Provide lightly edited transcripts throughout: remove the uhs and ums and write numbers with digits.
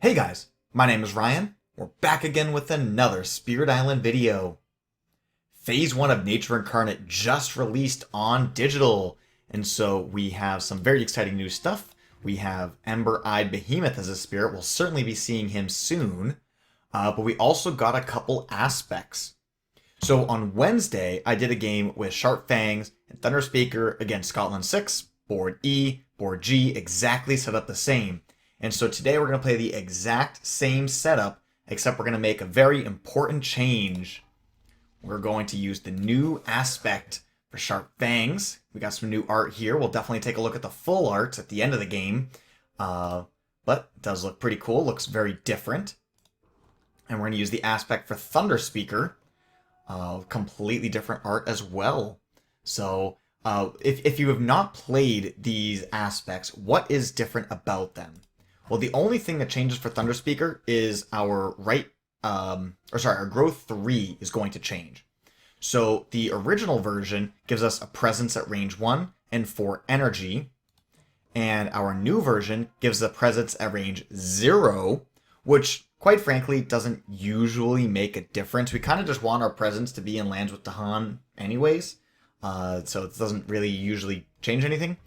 Hey guys, my name is Ryan. We're back again with another Spirit Island video. Phase 1 of Nature Incarnate just released on digital, and so we have some very exciting new stuff. We have Ember-Eyed Behemoth as a spirit. We'll certainly be seeing him soon, but we also got a couple aspects. So on Wednesday, I did a game with Sharp Fangs and Thunderspeaker against Scotland 6, board E, board G, exactly set up the same. And so today we're going to play the exact same setup, except we're going to make a very important change. We're going to use the new aspect for Sharp Fangs. We got some new art here. We'll definitely take a look at the full art at the end of the game. But it does look pretty cool. Looks very different. And we're going to use the aspect for Thunderspeaker. Completely different art as well. So if you have not played these aspects, what is different about them? Well, the only thing that changes for Thunderspeaker is our our growth 3 is going to change. So the original version gives us a presence at range 1 and 4 energy, and our new version gives a presence at range 0, which quite frankly doesn't usually make a difference. We kind of just want our presence to be in lands with Dahan anyways, so it doesn't really usually change anything.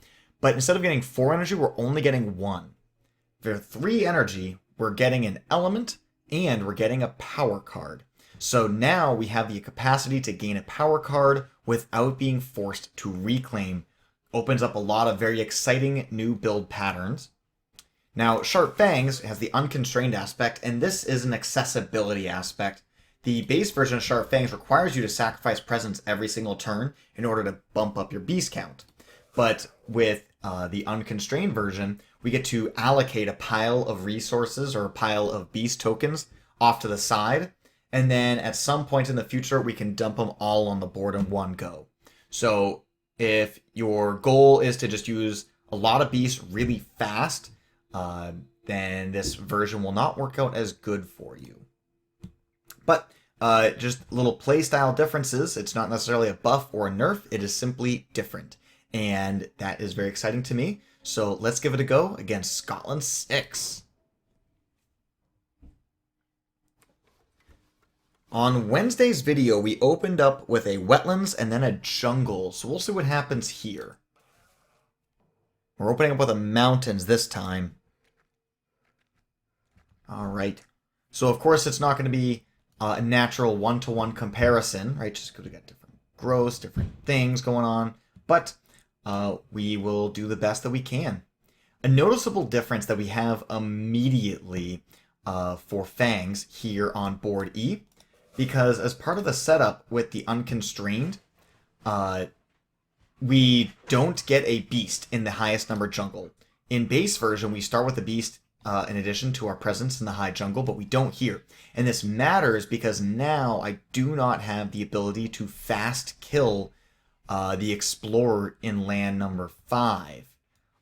But instead of getting 4 energy, we're only getting 1. For 3 energy, we're getting an element, and we're getting a power card. So now we have the capacity to gain a power card without being forced to reclaim. Opens up a lot of very exciting new build patterns. Now, Sharp Fangs has the Unconstrained aspect, and this is an accessibility aspect. The base version of Sharp Fangs requires you to sacrifice presence every single turn in order to bump up your beast count. But with the Unconstrained version, we get to allocate a pile of resources or a pile of beast tokens off to the side, and then at some point in the future, we can dump them all on the board in one go. So if your goal is to just use a lot of beasts really fast, then this version will not work out as good for you. But just little playstyle differences. It's not necessarily a buff or a nerf. It is simply different. And that is very exciting to me. So let's give it a go against Scotland 6. On Wednesday's video, we opened up with a wetlands and then a jungle. So we'll see what happens here. We're opening up with a mountains this time. Alright. So of course it's not going to be a natural one-to-one comparison, right? Just because we got different growths, different things going on. But we will do the best that we can. A noticeable difference that we have immediately for Fangs here on board E, because as part of the setup with the Unconstrained, we don't get a beast in the highest number jungle. In base version, we start with a beast in addition to our presence in the high jungle, but we don't here. And this matters because now I do not have the ability to fast kill the Explorer in land number 5.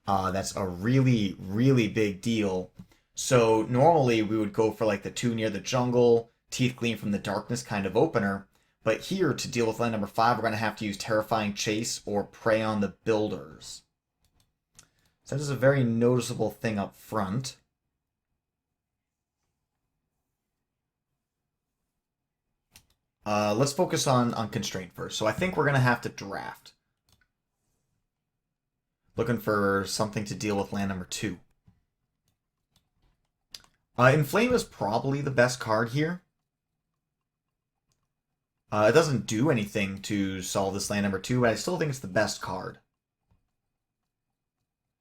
That's a really, really big deal. So normally we would go for like the 2 near the jungle, Teeth Gleam from the Darkness kind of opener. But here, to deal with land number 5, we're going to have to use Terrifying Chase or Prey on the Builders. So that is a very noticeable thing up front. Let's focus on Constraint first. So I think we're going to have to draft. Looking for something to deal with land number 2. Inflame is probably the best card here. It doesn't do anything to solve this land number 2, but I still think it's the best card.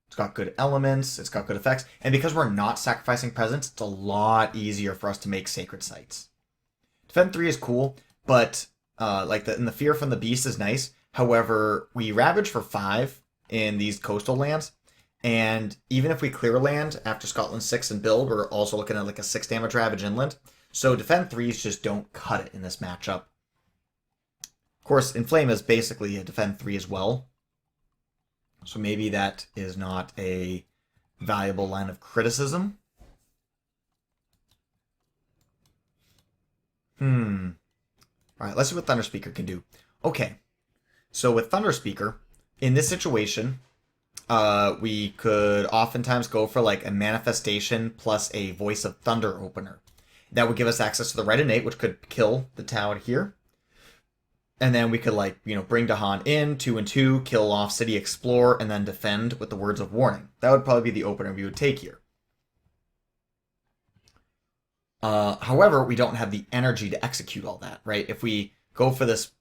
It's got good elements, it's got good effects, and because we're not sacrificing presence, it's a lot easier for us to make Sacred Sites. Defend 3 is cool, but the Fear from the Beast is nice. However, we Ravage for 5 in these coastal lands, and even if we clear land after Scotland 6 and build, we're also looking at like a 6 damage Ravage inland. So Defend 3s just don't cut it in this matchup. Of course, Inflame is basically a Defend 3 as well. So maybe that is not a valuable line of criticism. Alright, let's see what Thunderspeaker can do. Okay, so with Thunderspeaker, in this situation, we could oftentimes go for like a manifestation plus a voice of thunder opener. That would give us access to the red innate, which could kill the town here. And then we could like, bring Dahan in, 2/2, kill off City Explore, and then defend with the words of warning. That would probably be the opener we would take here. However, we don't have the energy to execute all that, right? If we go for this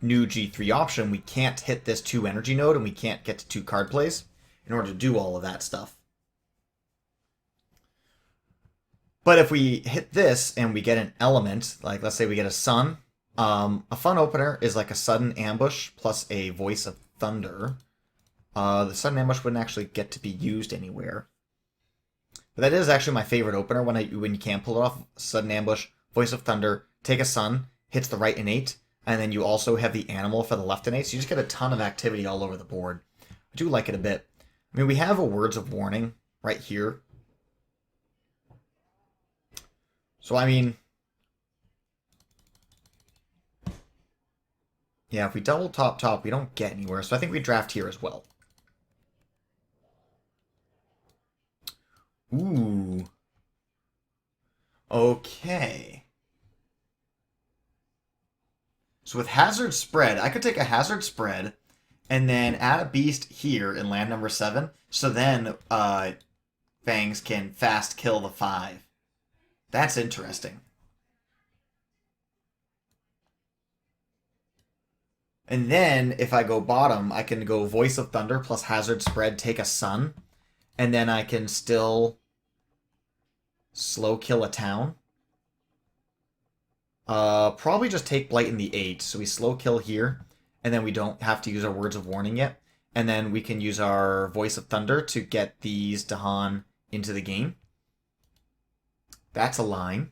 new G3 option, we can't hit this 2 energy node and we can't get to 2 card plays in order to do all of that stuff. But if we hit this and we get an element, like let's say we get a sun, a fun opener is like a sudden ambush plus a voice of thunder. The sudden ambush wouldn't actually get to be used anywhere. But that is actually my favorite opener when you can pull it off. Sudden ambush, voice of thunder, take a sun, hits the right innate, and then you also have the animal for the left innate, so you just get a ton of activity all over the board. I do like it a bit. I mean, we have a words of warning right here. So, I mean, yeah, if we double top, we don't get anywhere, so I think we draft here as well. Ooh. Okay. So with hazard spread, I could take a hazard spread and then add a beast here in land number 7. So then Fangs can fast kill the 5. That's interesting. And then if I go bottom, I can go Voice of Thunder plus hazard spread, take a sun. And then I can still slow kill a town. Probably just take Blight in the 8. So we slow kill here. And then we don't have to use our words of warning yet. And then we can use our Voice of Thunder to get these Dahan into the game. That's a line.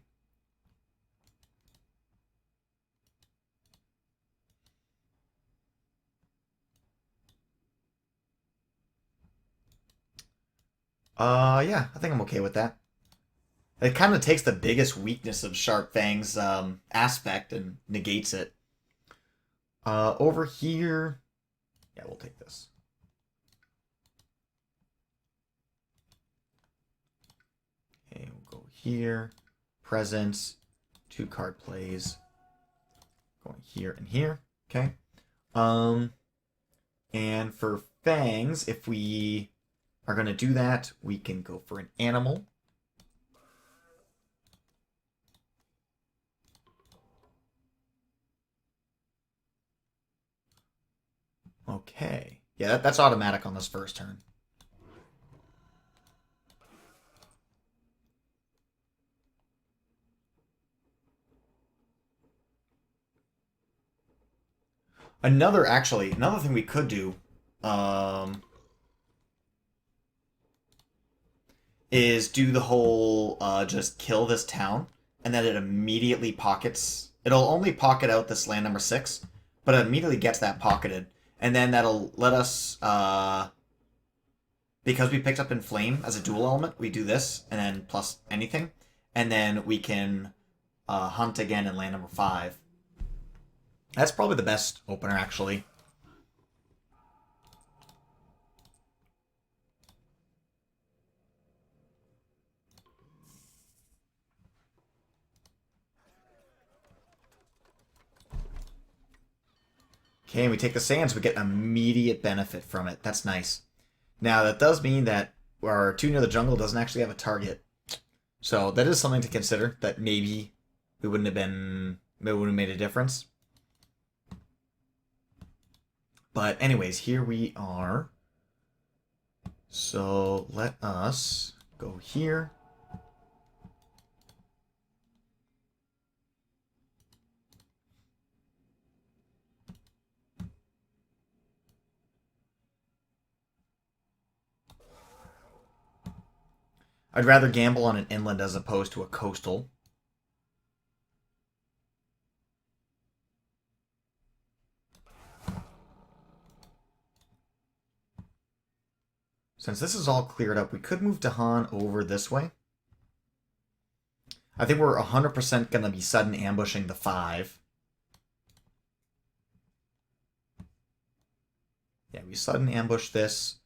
Yeah, I think I'm okay with that. It kind of takes the biggest weakness of Sharp Fang's aspect and negates it. Over here, yeah, we'll take this. Okay, we'll go here. Presence, 2 card plays. Going here and here. Okay. And for Fangs, if we are going to do that, we can go for an animal. Okay. Yeah, that's automatic on this first turn. Another thing we could do is do the whole just kill this town, and then it immediately pockets. It'll only pocket out this land number 6, but it immediately gets that pocketed, and then that'll let us, because we picked up Inflame as a dual element, we do this, and then plus anything, and then we can hunt again in land number 5. That's probably the best opener, actually. Okay, we take the sands, we get immediate benefit from it. That's nice. Now, that does mean that our 2 near the jungle doesn't actually have a target. So that is something to consider, that maybe it wouldn't have made a difference. But anyways, here we are. So let us go here. I'd rather gamble on an inland as opposed to a coastal. Since this is all cleared up, we could move Dahan over this way. I think we're 100% going to be sudden ambushing the 5. Yeah, we sudden ambush this.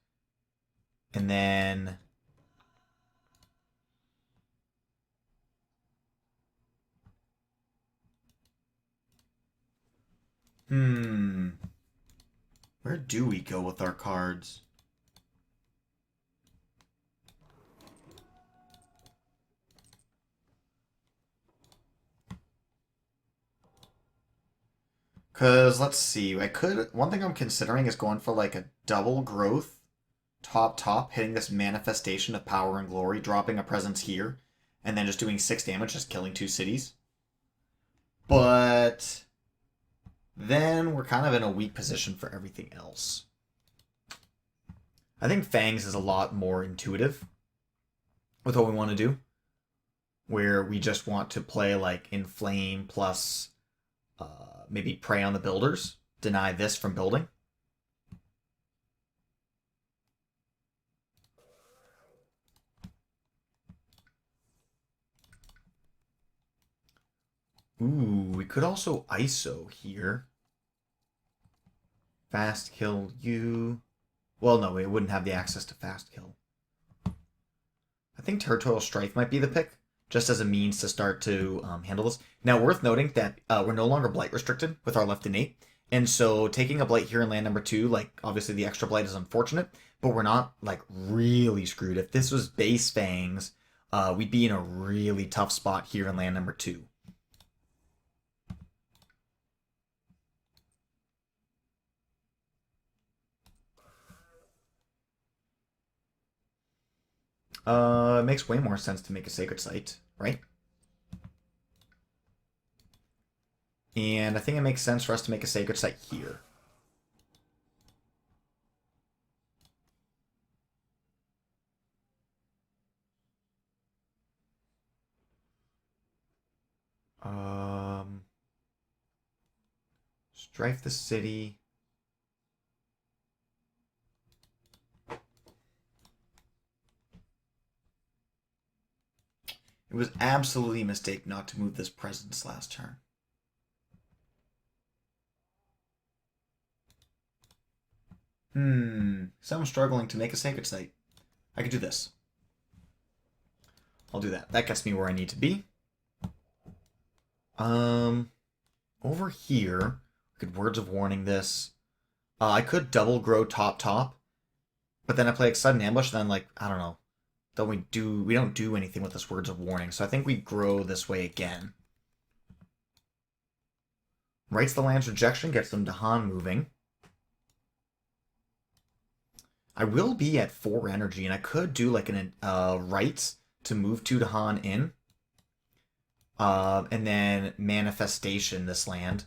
And then... Where do we go with our cards? Because, let's see, one thing I'm considering is going for like a double growth, top, hitting this manifestation of power and glory, dropping a presence here, and then just doing 6 damage, just killing 2 cities. But then we're kind of in a weak position for everything else. I think Fangs is a lot more intuitive with what we want to do, where we just want to play like Inflame plus maybe Prey on the Builders, deny this from building. Ooh, we could also ISO here. Fast kill you. Well, no, it wouldn't have the access to fast kill. I think Territorial Strife might be the pick, just as a means to start to handle this. Now, worth noting that we're no longer blight restricted with our left innate, and so taking a blight here in land number 2, like, obviously the extra blight is unfortunate, but we're not, like, really screwed. If this was base Fangs, we'd be in a really tough spot here in land number 2. It makes way more sense to make a Sacred Site, right? And I think it makes sense for us to make a Sacred Site here. Strife the city. It was absolutely a mistake not to move this presence last turn. So I'm struggling to make a Sacred Site. I could do this. I'll do that. That gets me where I need to be. Over here, I could Words of Warning this. I could double grow top, but then I play like Sudden Ambush, then like, I don't know. Then we don't do anything with this Words of Warning, so I think we grow this way again. Writes the Land's Rejection, gets them to Han moving. I will be at 4 energy, and I could do like an Rights to move 2 to Han in. And then Manifestation this land.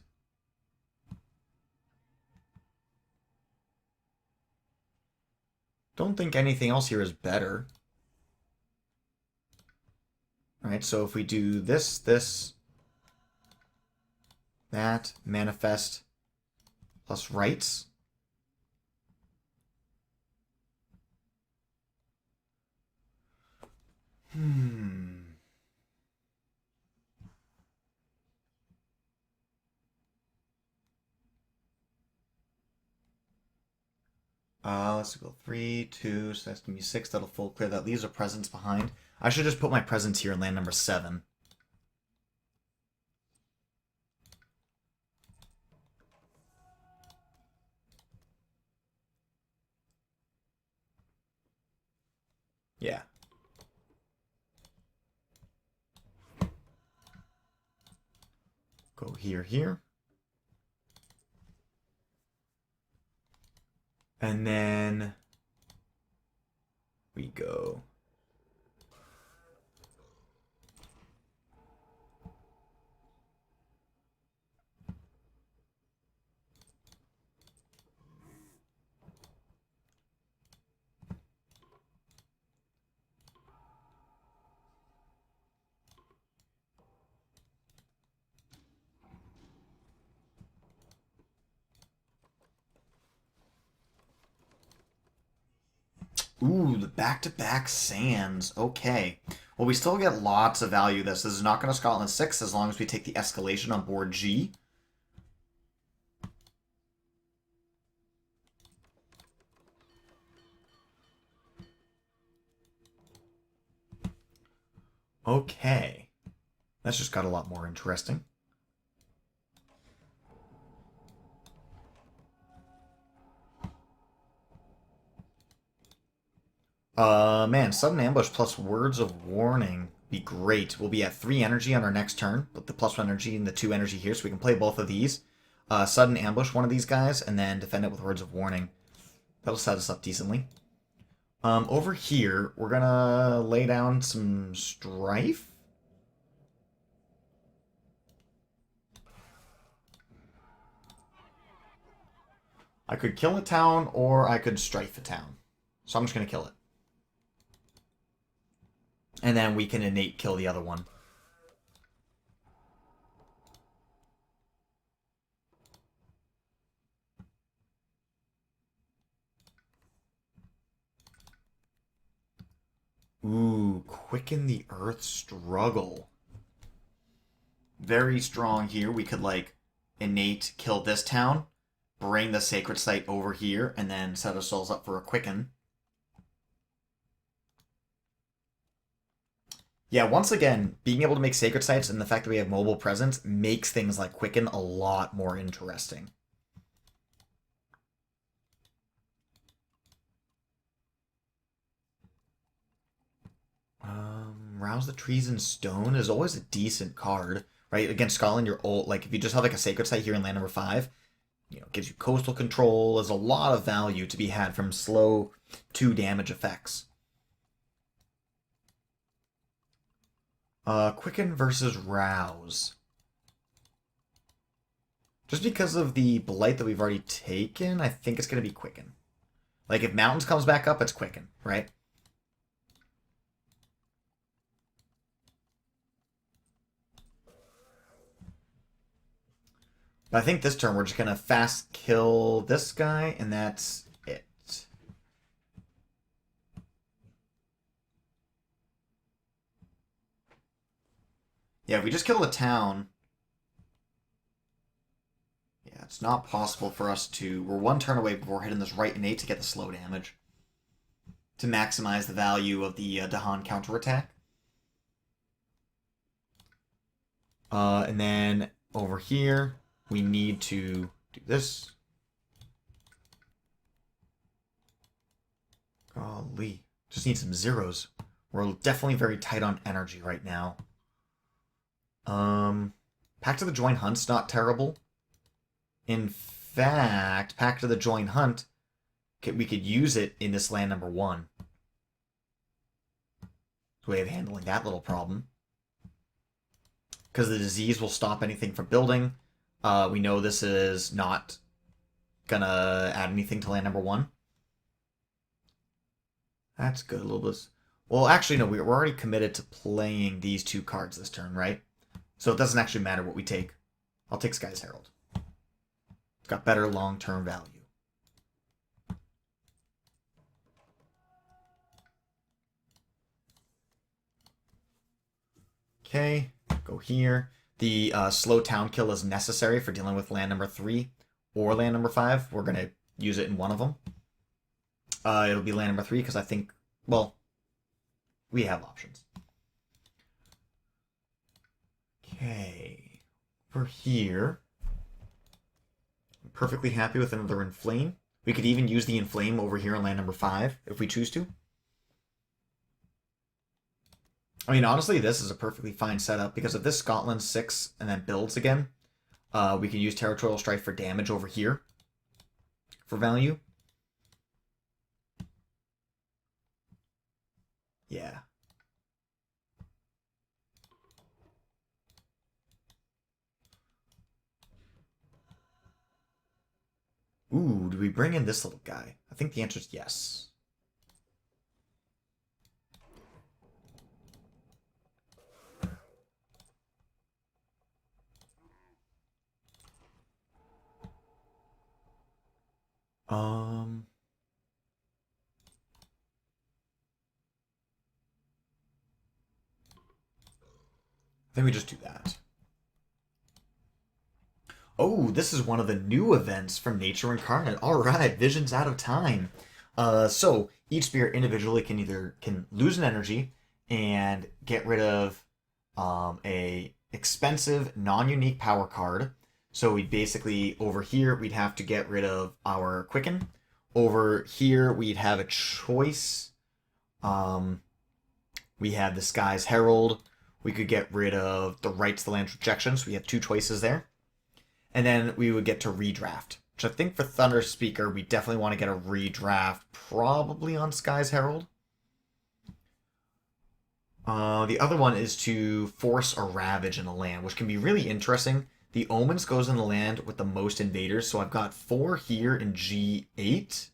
Don't think anything else here is better. Alright, so if we do this, that, Manifest, plus Rights. Let's go 3, 2, so that's gonna be 6. That'll full clear. That leaves a presence behind. I should just put my presence here in land number 7. Yeah. Go here. And then we go. Ooh, the back-to-back Sands. Okay. Well, we still get lots of value. This is not going to Scotland 6 as long as we take the escalation on board G. Okay. That's just got a lot more interesting. Man, sudden ambush plus words of warning be great. We'll be at 3 energy on our next turn, with the +1 energy and the 2 energy here, so we can play both of these. Sudden ambush one of these guys, and then defend it with words of warning. That'll set us up decently. Over here, we're gonna lay down some strife. I could kill a town, or I could strife a town. So I'm just gonna kill it. And then we can innate kill the other one. Ooh, quicken the earth struggle. Very strong here. We could, like, innate kill this town, bring the sacred site over here, and then set ourselves up for a quicken. Yeah, once again, being able to make sacred sites and the fact that we have mobile presence makes things like quicken a lot more interesting. Rouse the Trees in Stone is always a decent card, right? Against Scotland, you're old. Like, if you just have like a sacred site here in land number 5, you know, it gives you coastal control. There's a lot of value to be had from slow 2 damage effects. Quicken versus Rouse. Just because of the Blight that we've already taken, I think it's going to be Quicken. Like, if Mountains comes back up, it's Quicken, right? But I think this turn we're just going to fast kill this guy, and that's it. Yeah, if we just kill a town... Yeah, it's not possible for us to... We're 1 turn away before hitting this right innate to get the slow damage. To maximize the value of the Dahan counterattack. And then over here, we need to do this. Golly. Just need some zeros. We're definitely very tight on energy right now. Pact of the Joint Hunt's not terrible. In fact, Pact of the Joint Hunt, we could use it in this land number 1. It's a way of handling that little problem. Because the disease will stop anything from building. We know this is not gonna add anything to land number 1. That's good. A little bit. Well, actually, no. We're already committed to playing these 2 cards this turn, right? So it doesn't actually matter what we take. I'll take Sky's Herald. It's got better long-term value. Okay, go here. The slow town kill is necessary for dealing with land number 3 or land number 5. We're going to use it in one of them. It'll be land number 3 because I think, well, we have options. Okay, over here, I'm perfectly happy with another Inflame. We could even use the Inflame over here in land number 5 if we choose to. I mean, honestly, this is a perfectly fine setup because if this Scotland 6 and then builds again, we can use Territorial Strife for damage over here for value. Yeah. Ooh, do we bring in this little guy? I think the answer is yes. Then we just do that. Oh, this is one of the new events from Nature Incarnate. All right, Visions Out of Time. So each spirit individually can lose an energy and get rid of a expensive non-unique power card. So we'd basically, over here, we'd have to get rid of our Quicken. Over here, we'd have a choice. We have the Sky's Herald. We could get rid of the Rights to Land Rejection, so we have two choices there. And then we would get to redraft, which I think for Thunderspeaker, we definitely want to get a redraft, probably on Sky's Herald. The other one is to force a Ravage in the land, which can be really interesting. The Omens goes in the land with the most invaders, so I've got 4 here in G8,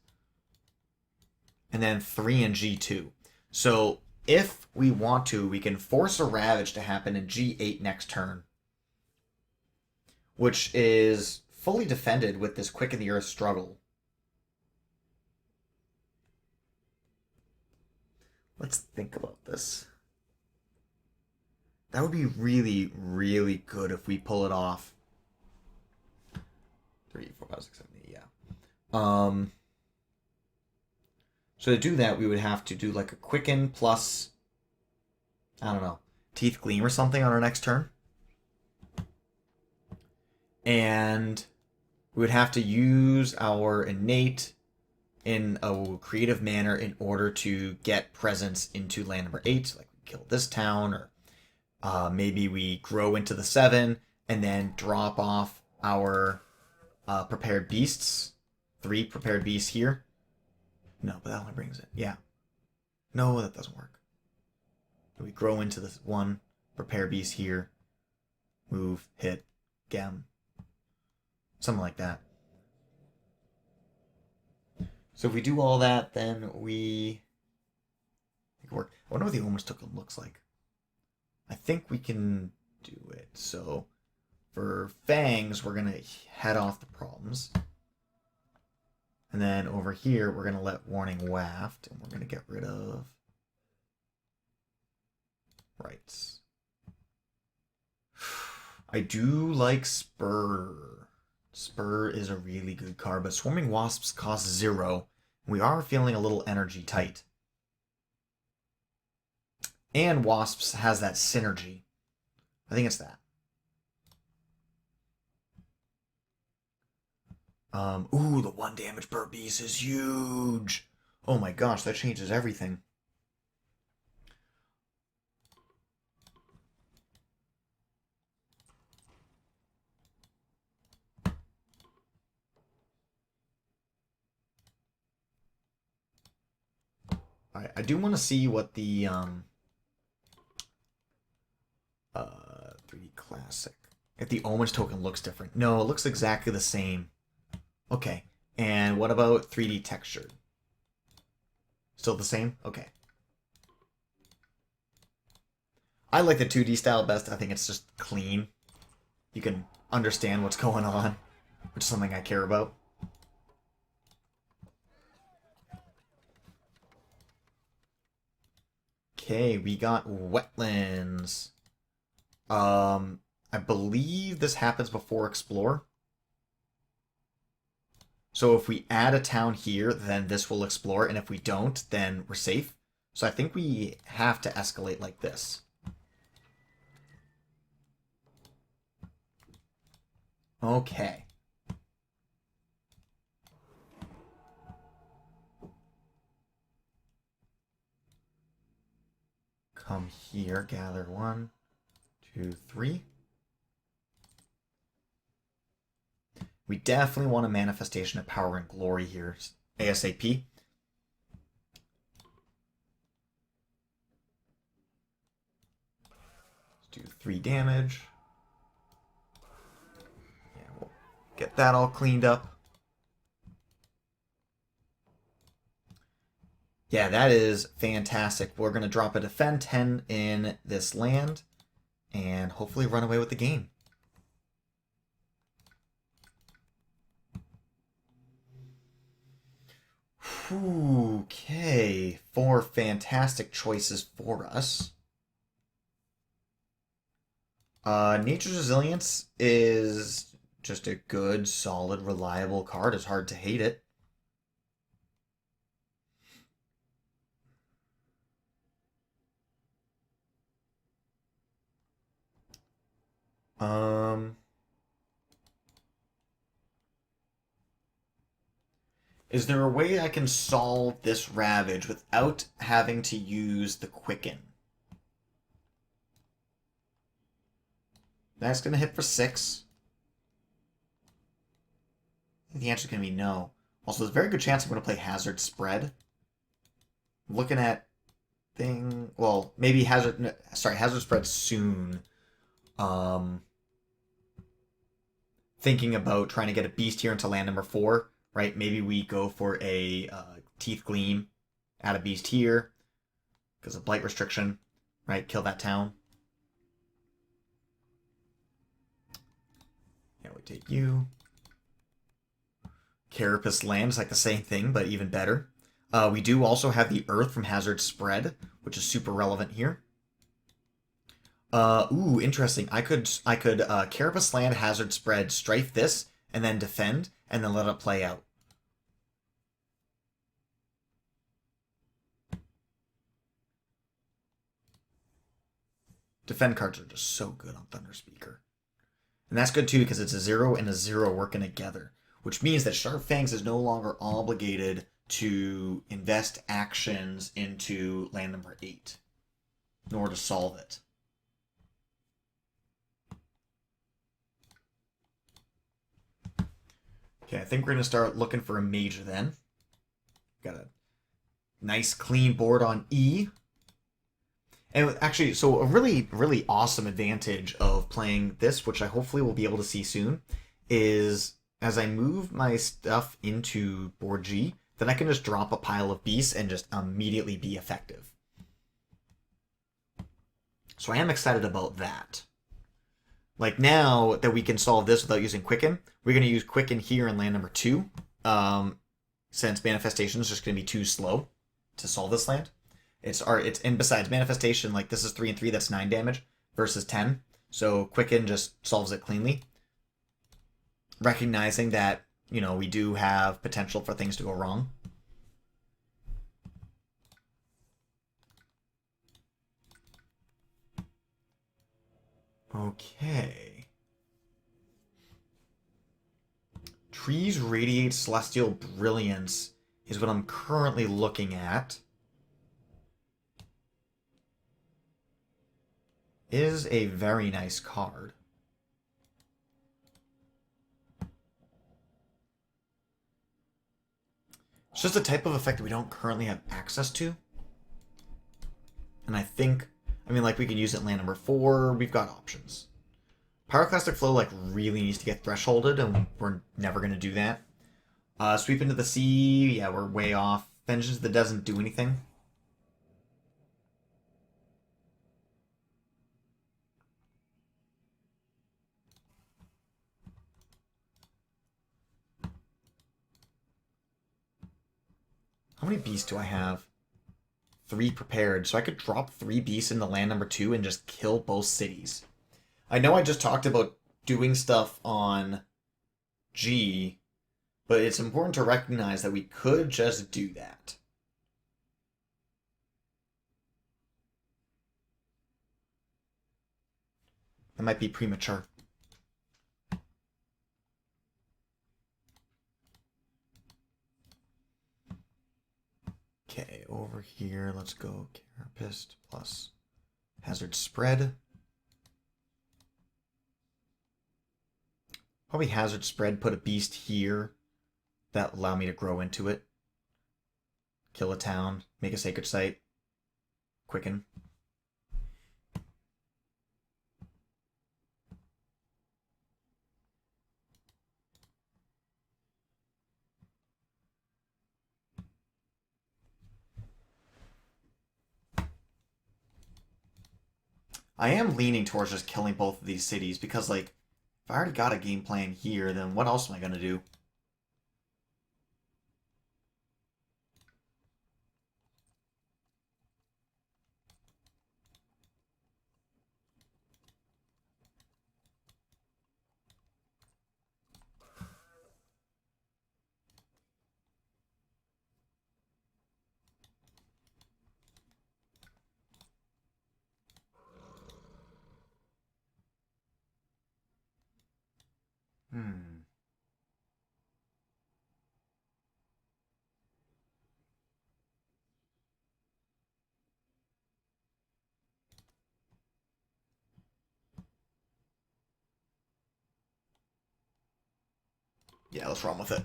and then 3 in G2. So if we want to, we can force a Ravage to happen in G8 next turn, which is fully defended with this Quicken the Earth struggle. Let's think about this. That would be really, really good if we pull it off. 3, 4, 5, 6, 7, 8, yeah. So to do that, we would have to do like a Quicken plus, I don't know, Teeth Gleam or something on our next turn. And we would have to use our Innate in a creative manner in order to get presence into land number 8. Like we kill this town, or maybe we grow into the 7 and then drop off our prepared beasts. 3 prepared beasts here. No, but that only brings it. Yeah. No, that doesn't work. We grow into this 1, prepare beast here, move, hit, gem. Something like that. So if we do all that, then we make it work. I wonder what the Omens token looks like. I think we can do it. So for Fangs, we're going to head off the problems. And then over here, we're going to let Warning Waft, and we're going to get rid of Rights. I do like Spur. Spur is a really good card, but Swarming Wasps cost 0. We are feeling a little energy tight. And Wasps has that synergy. I think it's that. Ooh, the 1 damage per beast is huge. Oh my gosh, that changes everything. Alright, I do want to see what the 3D Classic. If the Omens token looks different. No, it looks exactly the same. Okay. And what about 3D Textured? Still the same? Okay. I like the 2D style best. I think it's just clean. You can understand what's going on, which is something I care about. Okay, we got Wetlands. I believe this happens before Explore. So if we add a town here, then this will explore, and if we don't, then we're safe. So I think we have to escalate like this. Okay. Come here, gather 1, 2, 3. We definitely want a Manifestation of Power and Glory here, ASAP. Let's do 3 damage. Yeah, we'll get that all cleaned up. Yeah, that is fantastic. We're going to drop a Defend 10 in this land and hopefully run away with the game. Okay, 4 fantastic choices for us. Nature's Resilience is just a good, solid, reliable card. It's hard to hate it. Is there a way I can solve this Ravage without having to use the Quicken? That's going to hit for 6. The answer's going to be no. Also, there's a very good chance I'm going to play Hazard Spread. I'm looking at well, maybe Hazard Spread soon. Thinking about trying to get a beast here into land number 4, right? Maybe we go for a Teeth Gleam, add a beast here, because of Blight Restriction, right? Kill that town. Yeah, we take you. Carapace Land is like the same thing, but even better. We do also have the Earth from Hazard Spread, which is super relevant here. Ooh, interesting. I could Carapace Land, Hazard Spread, Strife this, and then defend, and then let it play out. Defend cards are just so good on Thunderspeaker. And that's good too, because it's a 0 and a 0 working together, which means that Sharp Fangs is no longer obligated to invest actions into land number 8, nor to solve it. Okay, I think we're going to start looking for a major then. Got a nice clean board on E. And actually, so a really, really awesome advantage of playing this, which I hopefully will be able to see soon, is as I move my stuff into board G, then I can just drop a pile of beasts and just immediately be effective. So I am excited about that. Like now that we can solve this without using Quicken, we're going to use Quicken here in land number 2, since Manifestation is just going to be too slow to solve this land. And besides Manifestation, like this is 3 and 3, that's 9 damage versus 10. So Quicken just solves it cleanly. Recognizing that, you know, we do have potential for things to go wrong. Okay. Trees radiate celestial brilliance is what I'm currently looking at. Is a very nice card. It's just a type of effect that we don't currently have access to. And I mean, like, we can use it in land number 4. We've got options. Pyroclastic Flow, like, really needs to get thresholded, and we're never going to do that. Sweep into the Sea, yeah, we're way off. Vengeance that doesn't do anything. How many beasts do I have? 3 prepared, so I could drop 3 beasts into land number 2 and just kill both cities. I know I just talked about doing stuff on G, but it's important to recognize that we could just do that. That might be premature. Okay, over here, let's go Carapace plus Hazard Spread. Probably Hazard Spread, put a beast here that allow me to grow into it. Kill a town, make a sacred site, Quicken. I am leaning towards just killing both of these cities because, like, if I already got a game plan here, then what else am I going to do? Hmm. Yeah, let's run with it.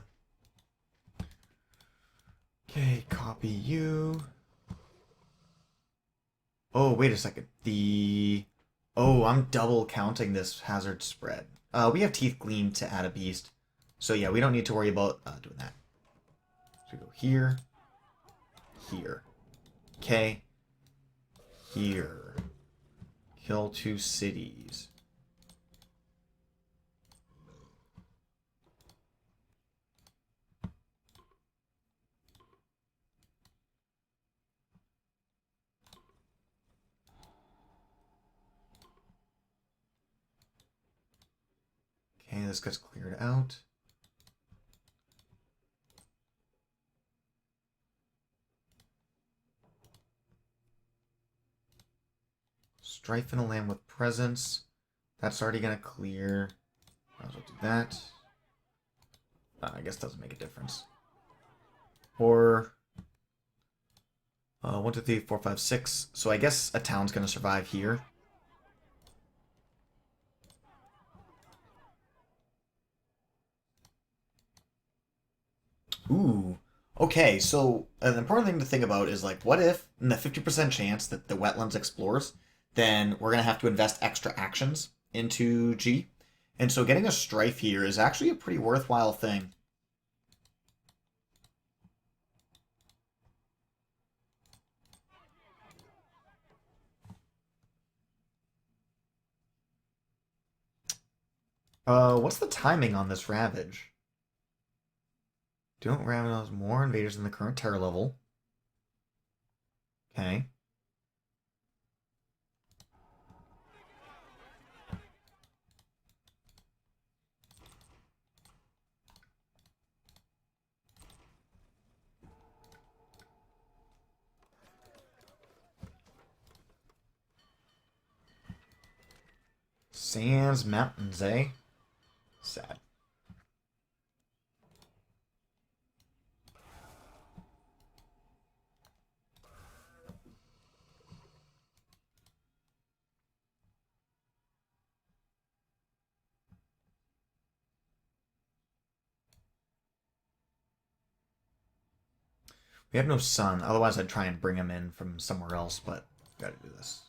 Okay, copy you. Oh, wait a second. Oh, I'm double counting this hazard spread. We have Teeth Gleam to add a beast. So yeah, we don't need to worry about doing that. So we go here. Here. Okay. Here. Kill 2 cities. Okay, this gets cleared out. Strife in a land with presence. That's already going to clear. Might as well do that. I guess it doesn't make a difference. Or 1, 2, 3, 4, 5, 6. So I guess a town's going to survive here. Ooh. Okay, so an important thing to think about is like, what if in the 50% chance that the wetlands explores, then we're going to have to invest extra actions into G. And so getting a strife here is actually a pretty worthwhile thing. What's the timing on this Ravage? Don't ravage more invaders than the current terror level. Okay. Sands Mountains, eh? Sad. We have no sun, otherwise I'd try and bring him in from somewhere else, but gotta do this.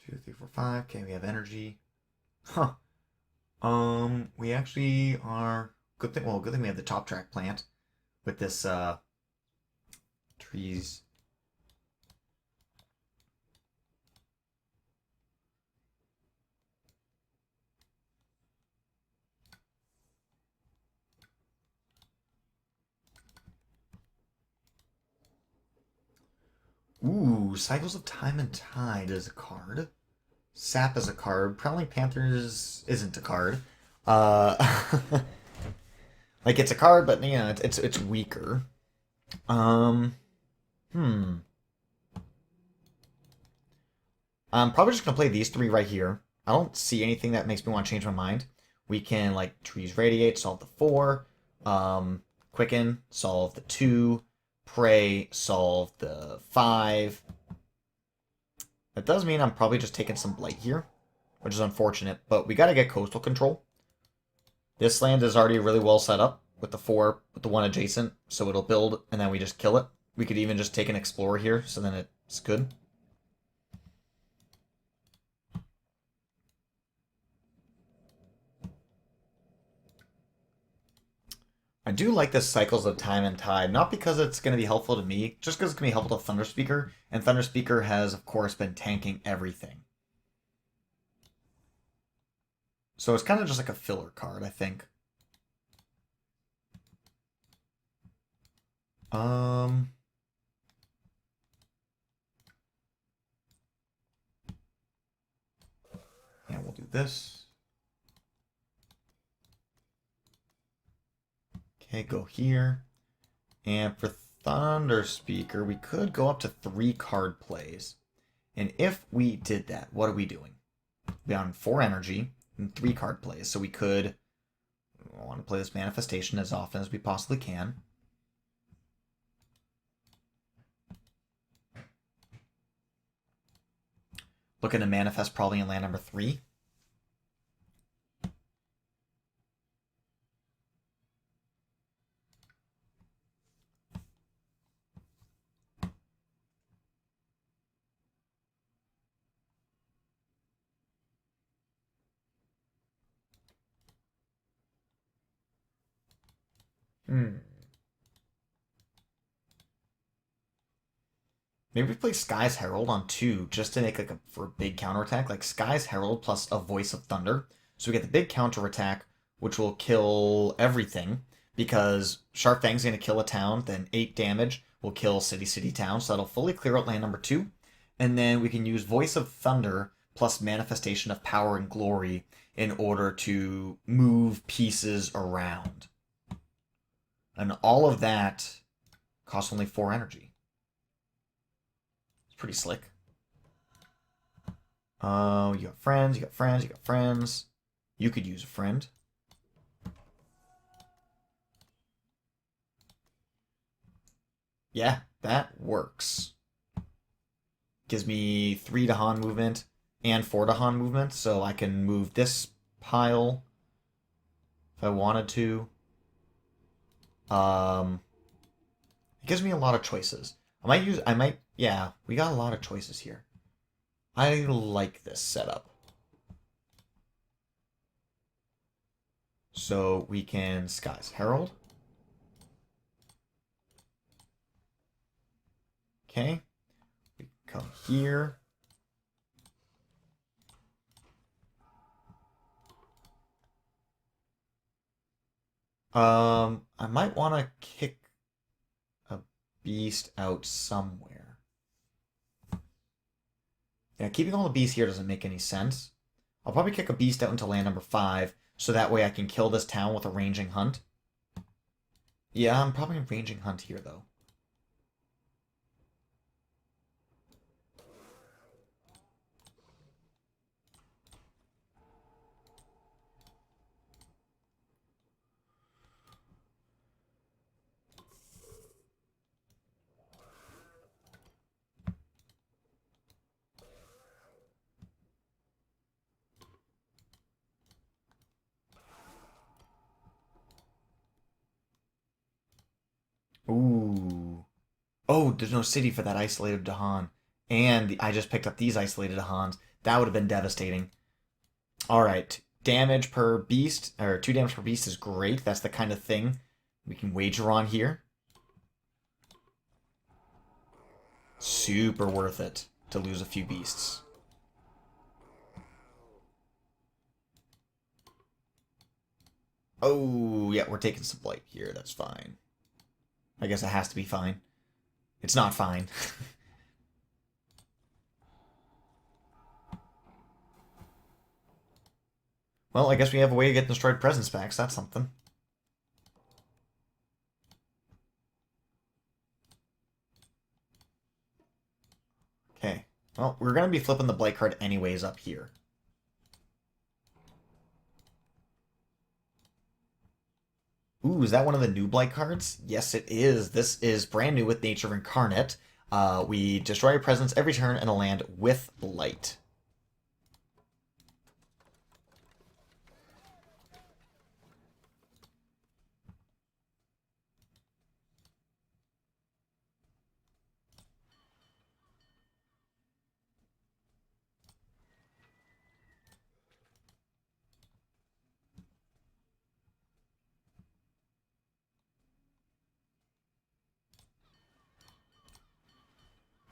Two, three, four, five. Okay, we have energy. Huh. We actually are good thing. Well, good thing we have the top track plant with this trees. Ooh, Cycles of Time and Tide is a card. Sap is a card. Prowling Panthers isn't a card. Uh, like it's a card, but you know it's weaker. Um, hmm. I'm probably just gonna play these 3 right here. I don't see anything that makes me want to change my mind. We can like Trees Radiate, solve the 4. Quicken, solve the 2. Pray, solve the 5. That does mean I'm probably just taking some blight here, which is unfortunate, but we gotta get coastal control. This land is already really well set up with the 4, with the 1 adjacent, so it'll build, and then we just kill it. We could even just take an explorer here, so then it's good. I do like this Cycles of Time and Tide, not because it's going to be helpful to me, just because it's going to be helpful to Thunderspeaker, and Thunderspeaker has, of course, been tanking everything. So it's kind of just like a filler card, I think. Um... Yeah, we'll do this. Okay, go here. And for Thunderspeaker, we could go up to 3 card plays. And if we did that, what are we doing? We're on 4 energy and 3 card plays. So we could want to play this manifestation as often as we possibly can. Looking to manifest probably in land number 3. Maybe we play Sky's Herald on 2 just to make like for a big counterattack. Like Sky's Herald plus a Voice of Thunder. So we get the big counterattack, which will kill everything. Because Sharp Fang's going to kill a town, then 8 damage will kill City Town. So that'll fully clear out land number 2. And then we can use Voice of Thunder plus Manifestation of Power and Glory in order to move pieces around. And all of that costs only 4 energy. It's pretty slick. Oh, you got friends, you got friends, you got friends. You could use a friend. Yeah, that works. Gives me 3 Dahan movement and 4 Dahan movement, so I can move this pile if I wanted to. It gives me a lot of choices. Yeah, we got a lot of choices here. I like this setup. So we can Sky's Herald. Okay. We come here. I might want to kick a beast out somewhere. Yeah, keeping all the beasts here doesn't make any sense. I'll probably kick a beast out into land number 5, so that way I can kill this town with a ranging hunt. Yeah, I'm probably ranging hunt here, though. Ooh. Oh, there's no city for that isolated Dahan. And I just picked up these isolated Dahans. That would have been devastating. Alright. Damage per beast, or 2 damage per beast is great. That's the kind of thing we can wager on here. Super worth it to lose a few beasts. Oh, yeah, we're taking some blight here. That's fine. I guess it has to be fine. It's not fine. Well, I guess we have a way to get destroyed presence back, so that's something. Okay. Well, we're going to be flipping the blight card anyways up here. Ooh, is that one of the new blight cards? Yes, it is. This is brand new with Nature Incarnate. We destroy a presence every turn in a land with blight.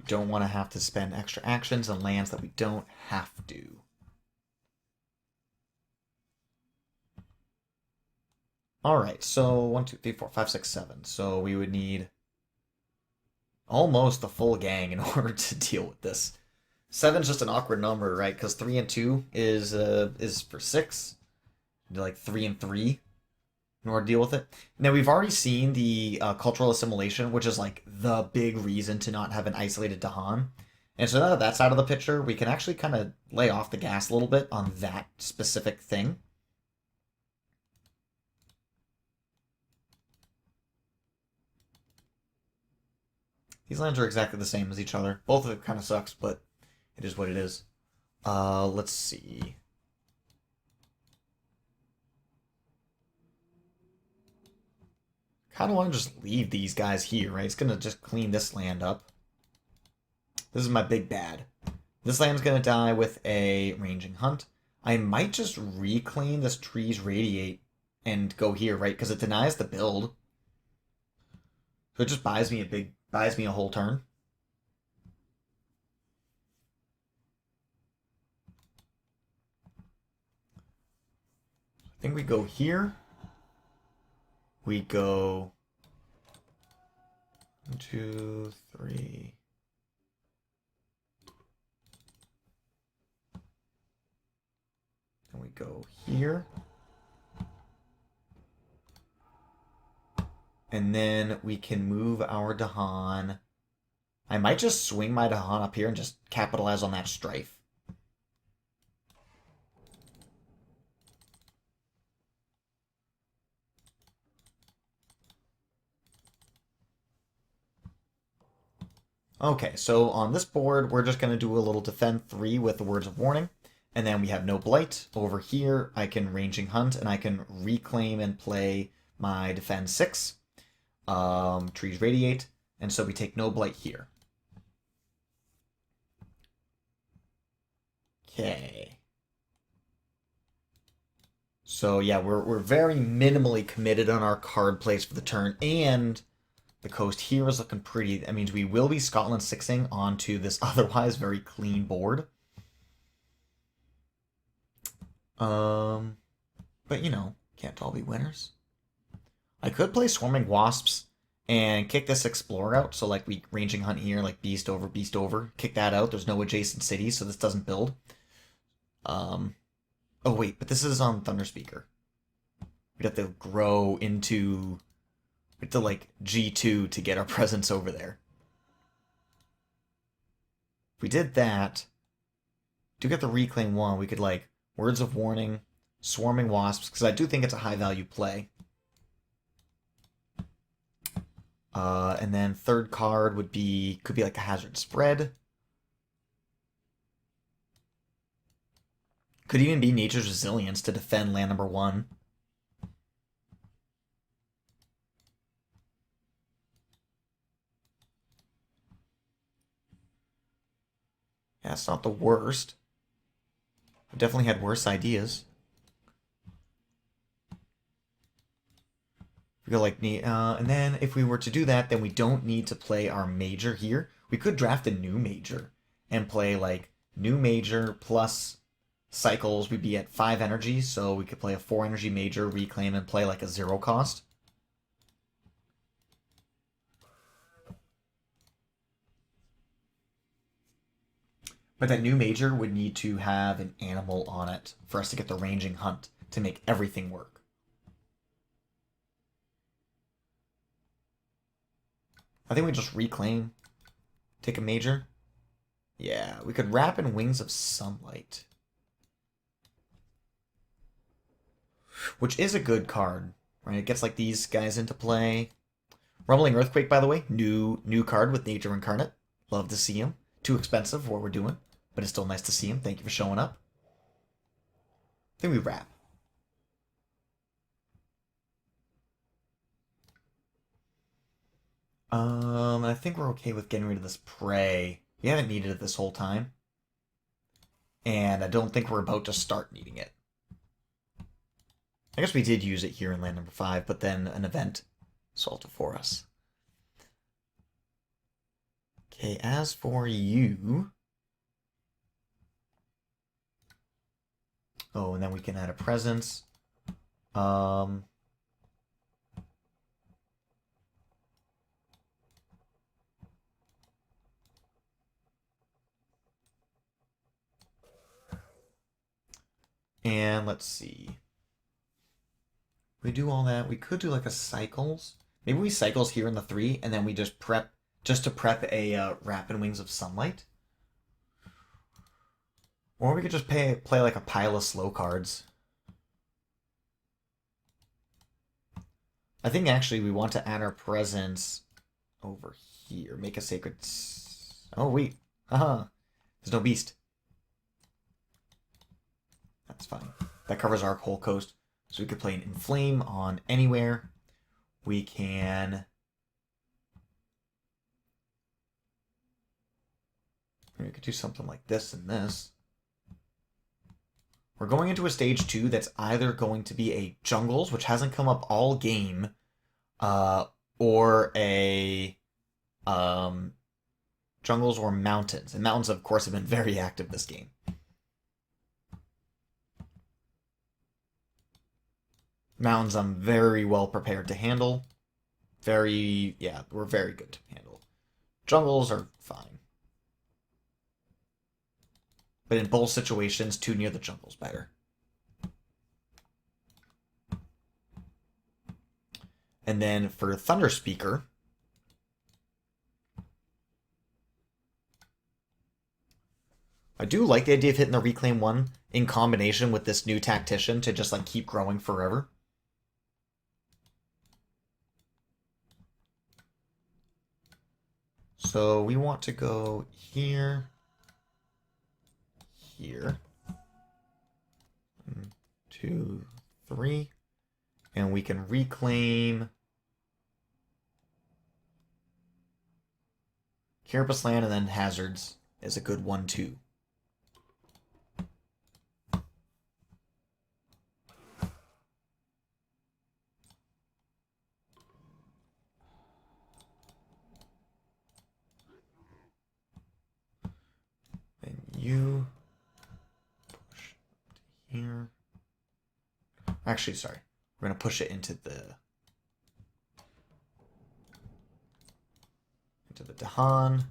Don't want to have to spend extra actions on lands that we don't have to. Alright, so 1, 2, 3, 4, 5, 6, 7. So we would need almost the full gang in order to deal with this. 7's just an awkward number, right? Because 3 and 2 is for 6. Do like 3 and 3 in order to deal with it. Now, we've already seen the cultural assimilation, which is like the big reason to not have an isolated Dahan. And so now that that's out of the picture, we can actually kind of lay off the gas a little bit on that specific thing. These lands are exactly the same as each other. Both of it kind of sucks, but it is what it is. Let's see. Kind of want to just leave these guys here, right? It's going to just clean this land up. This is my big bad. This land's going to die with a ranging hunt. I might just reclaim this trees radiate and go here, right? Because it denies the build. So it just buys me a whole turn. I think we go here. We go 1, 2, 3. Then we go here. And then we can move our Dahan. I might just swing my Dahan up here and just capitalize on that strife. Okay, so on this board, we're just going to do a little defend 3 with the words of warning. And then we have no blight. Over here, I can ranging hunt, and I can reclaim and play my defend 6. Trees radiate, and so we take no blight here. Okay. So yeah, we're very minimally committed on our card plays for the turn, and the coast here is looking pretty. That means we will be Scotland 6ing onto this otherwise very clean board. But you know, can't all be winners. I could play Swarming Wasps and kick this Explorer out. So like we ranging hunt here, like beast over, kick that out. There's no adjacent cities, so this doesn't build. Oh wait, but this is on Thunderspeaker. We'd have to grow into, we have to like G2 to get our presence over there. If we did that, do get the reclaim 1, we could like words of warning, Swarming Wasps, because I do think it's a high value play. And then third card could be like a Hazard Spread. Could even be Nature's Resilience to defend land number 1. Yeah, it's not the worst. I've definitely had worse ideas. We go like, and then if we were to do that, then we don't need to play our major here. We could draft a new major and play like new major plus cycles. We'd be at 5 energy, so we could play a 4 energy major, reclaim, and play like a 0 cost. But that new major would need to have an animal on it for us to get the ranging hunt to make everything work. I think we just reclaim, take a major. Yeah, we could wrap in Wings of Sunlight. Which is a good card, right? It gets like these guys into play. Rumbling Earthquake, by the way, new card with Nature Incarnate. Love to see him. Too expensive for what we're doing, but it's still nice to see him. Thank you for showing up. I think we wrap. I think we're okay with getting rid of this prey. We haven't needed it this whole time. And I don't think we're about to start needing it. I guess we did use it here in land number 5, but then an event solved it for us. Okay, as for you... Oh, and then we can add a presence. And let's see. We do all that. We could do like a cycles. Maybe we cycles here in the 3, and then we just prep to prep a Rapid Wings of Sunlight. Or we could just play like a pile of slow cards. I think actually we want to add our presence over here. Make a sacred... Oh, wait. Haha. There's no beast. That's fine. That covers our whole coast. So we could play an Inflame on anywhere. We can... We could do something like this and this. We're going into a stage 2 that's either going to be a jungles, which hasn't come up all game, or a jungles or mountains. And mountains, of course, have been very active this game. Mountains I'm very well prepared to handle. We're very good to handle. Jungles are fine. But in both situations, too near the jungle's better. And then for Thunderspeaker, I do like the idea of hitting the Reclaim 1 in combination with this new Tactician to just like keep growing forever. So we want to go here, here, 1, 2, 3, and we can reclaim Carapace Land, and then Hazards is a good 1, 2. And you push up to here. Actually, sorry. We're going to push it into the Dahan.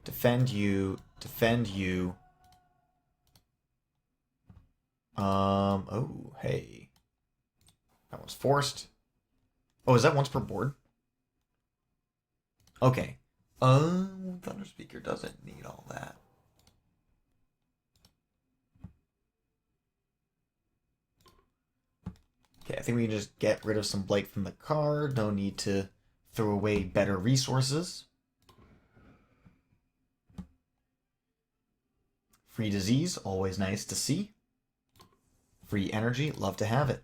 Defend you. Defend you. Oh, hey. That one's forced. Oh, is that once per board? Okay. Thunderspeaker doesn't need all that. Okay, I think we can just get rid of some Blight from the card. No need to throw away better resources. Free disease, always nice to see. Free energy, love to have it.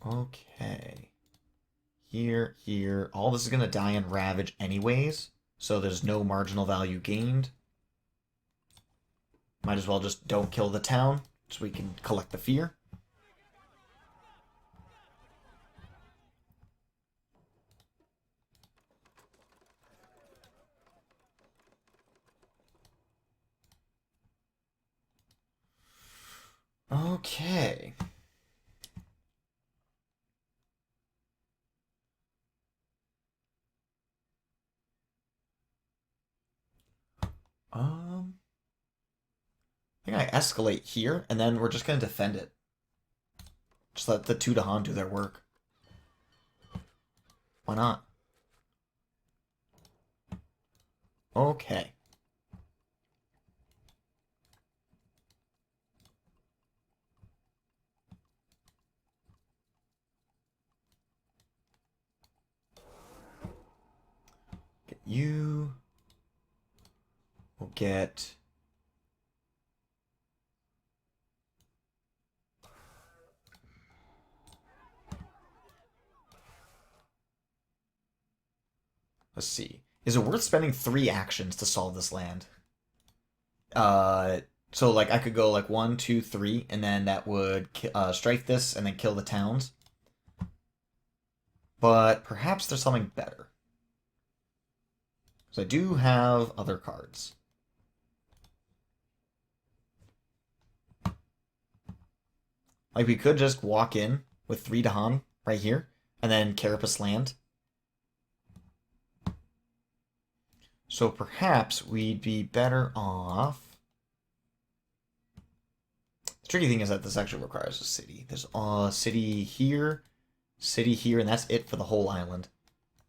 Okay. Here, here. All this is going to die in Ravage anyways, so there's no marginal value gained. Might as well just don't kill the town, so we can collect the fear. Okay. I think I escalate here, and then we're just going to defend it. Just let the 2 Dahan do their work. Why not? Okay. Get you. We'll get... Let's see. Is it worth spending 3 actions to solve this land? So like I could go like 1, 2, 3, and then that would strike this and then kill the towns. But perhaps there's something better. So I do have other cards. Like we could just walk in with 3 Dahan right here, and then Carapace Land. So perhaps we'd be better off... The tricky thing is that this actually requires a city. There's a city here, and that's it for the whole island.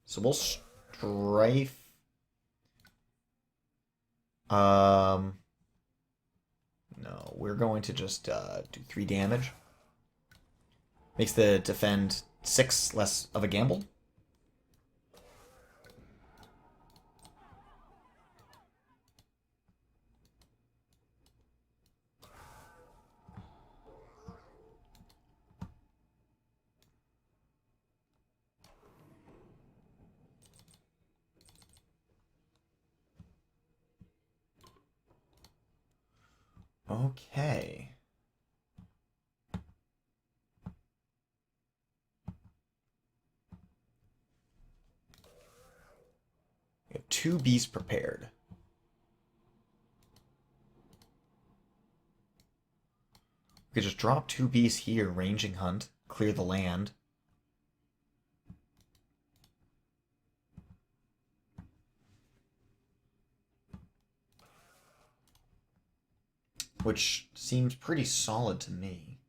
So we'll strife... No, we're going to just do 3 damage. Makes the defend 6 less of a gamble. Okay. We have 2 beasts prepared. We could just drop 2 beasts here, ranging hunt, clear the land. Which seems pretty solid to me.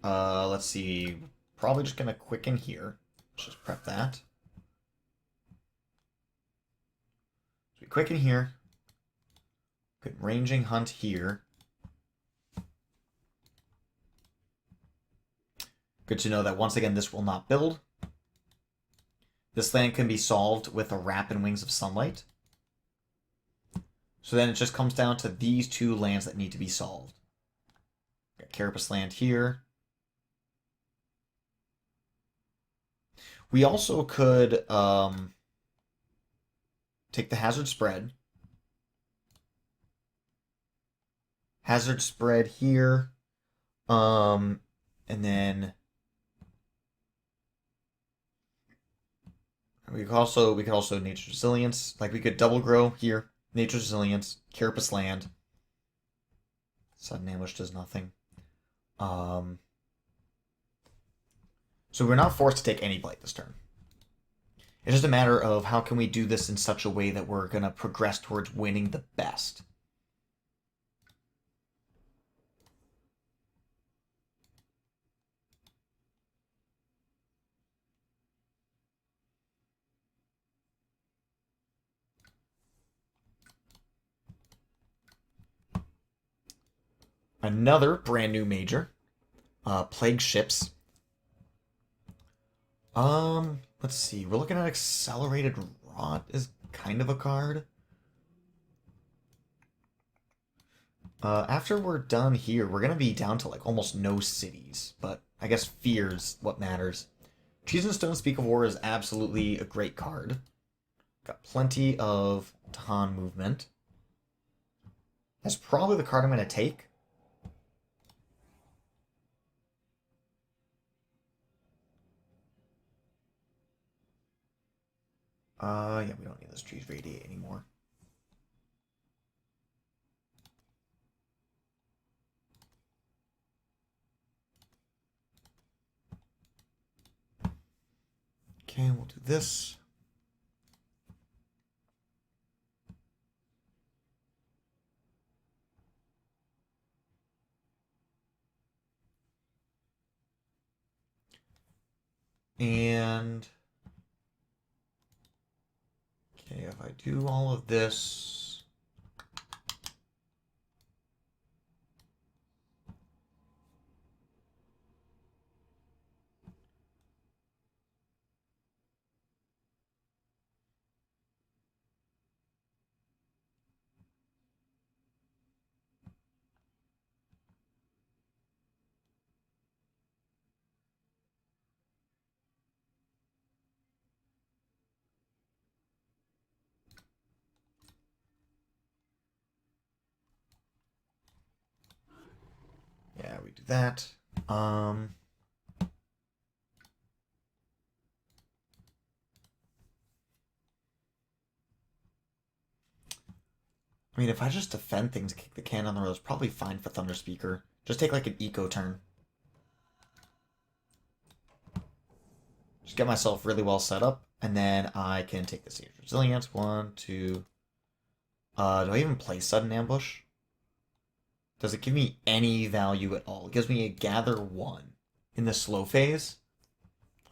Let's see. Probably just gonna quicken here. Let's just prep that. So we quicken here. Good ranging hunt here. Good to know that once again this will not build. This land can be solved with a Wrap and Wings of Sunlight. So then it just comes down to these 2 lands that need to be solved. Got Carapace land here. We also could take the Hazard Spread. Hazard Spread here. And then we could also Nature's Resilience. Like we could double grow here. Nature's Resilience, Carapace land. Sudden Ambush does nothing. So we're not forced to take any blight this turn. It's just a matter of how can we do this in such a way that we're going to progress towards winning the best. Another brand new major. Plague Ships. Let's see. We're looking at Accelerated Rot is kind of a card. After we're done here, we're gonna be down to like almost no cities, but I guess fear's what matters. Cheese and Stone Speak of War is absolutely a great card. Got plenty of Tahan movement. That's probably the card I'm gonna take. Yeah, we don't need this Trees Radiate anymore. Okay, we'll do this. And okay, if I do all of this, yeah, we do that. I mean, if I just defend things and kick the can on the road, it's probably fine for Thunderspeaker. Just take like an eco turn. Just get myself really well set up, and then I can take the Siege Resilience. 1, 2. Do I even play Sudden Ambush? Does it give me any value at all? It gives me a Gather 1 in the slow phase.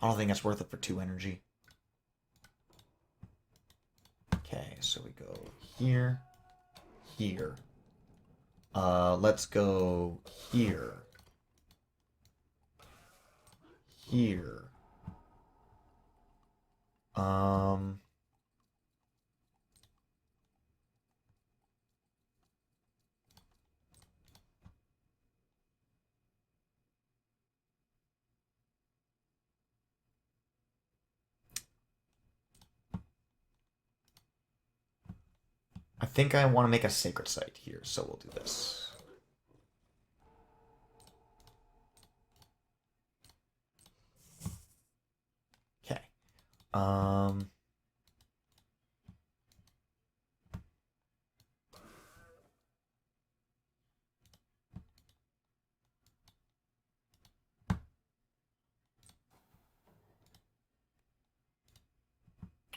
I don't think that's worth it for 2 energy. Okay, so we go here, here. Let's go here, here. Um, I think I want to make a sacred site here, so we'll do this. Okay.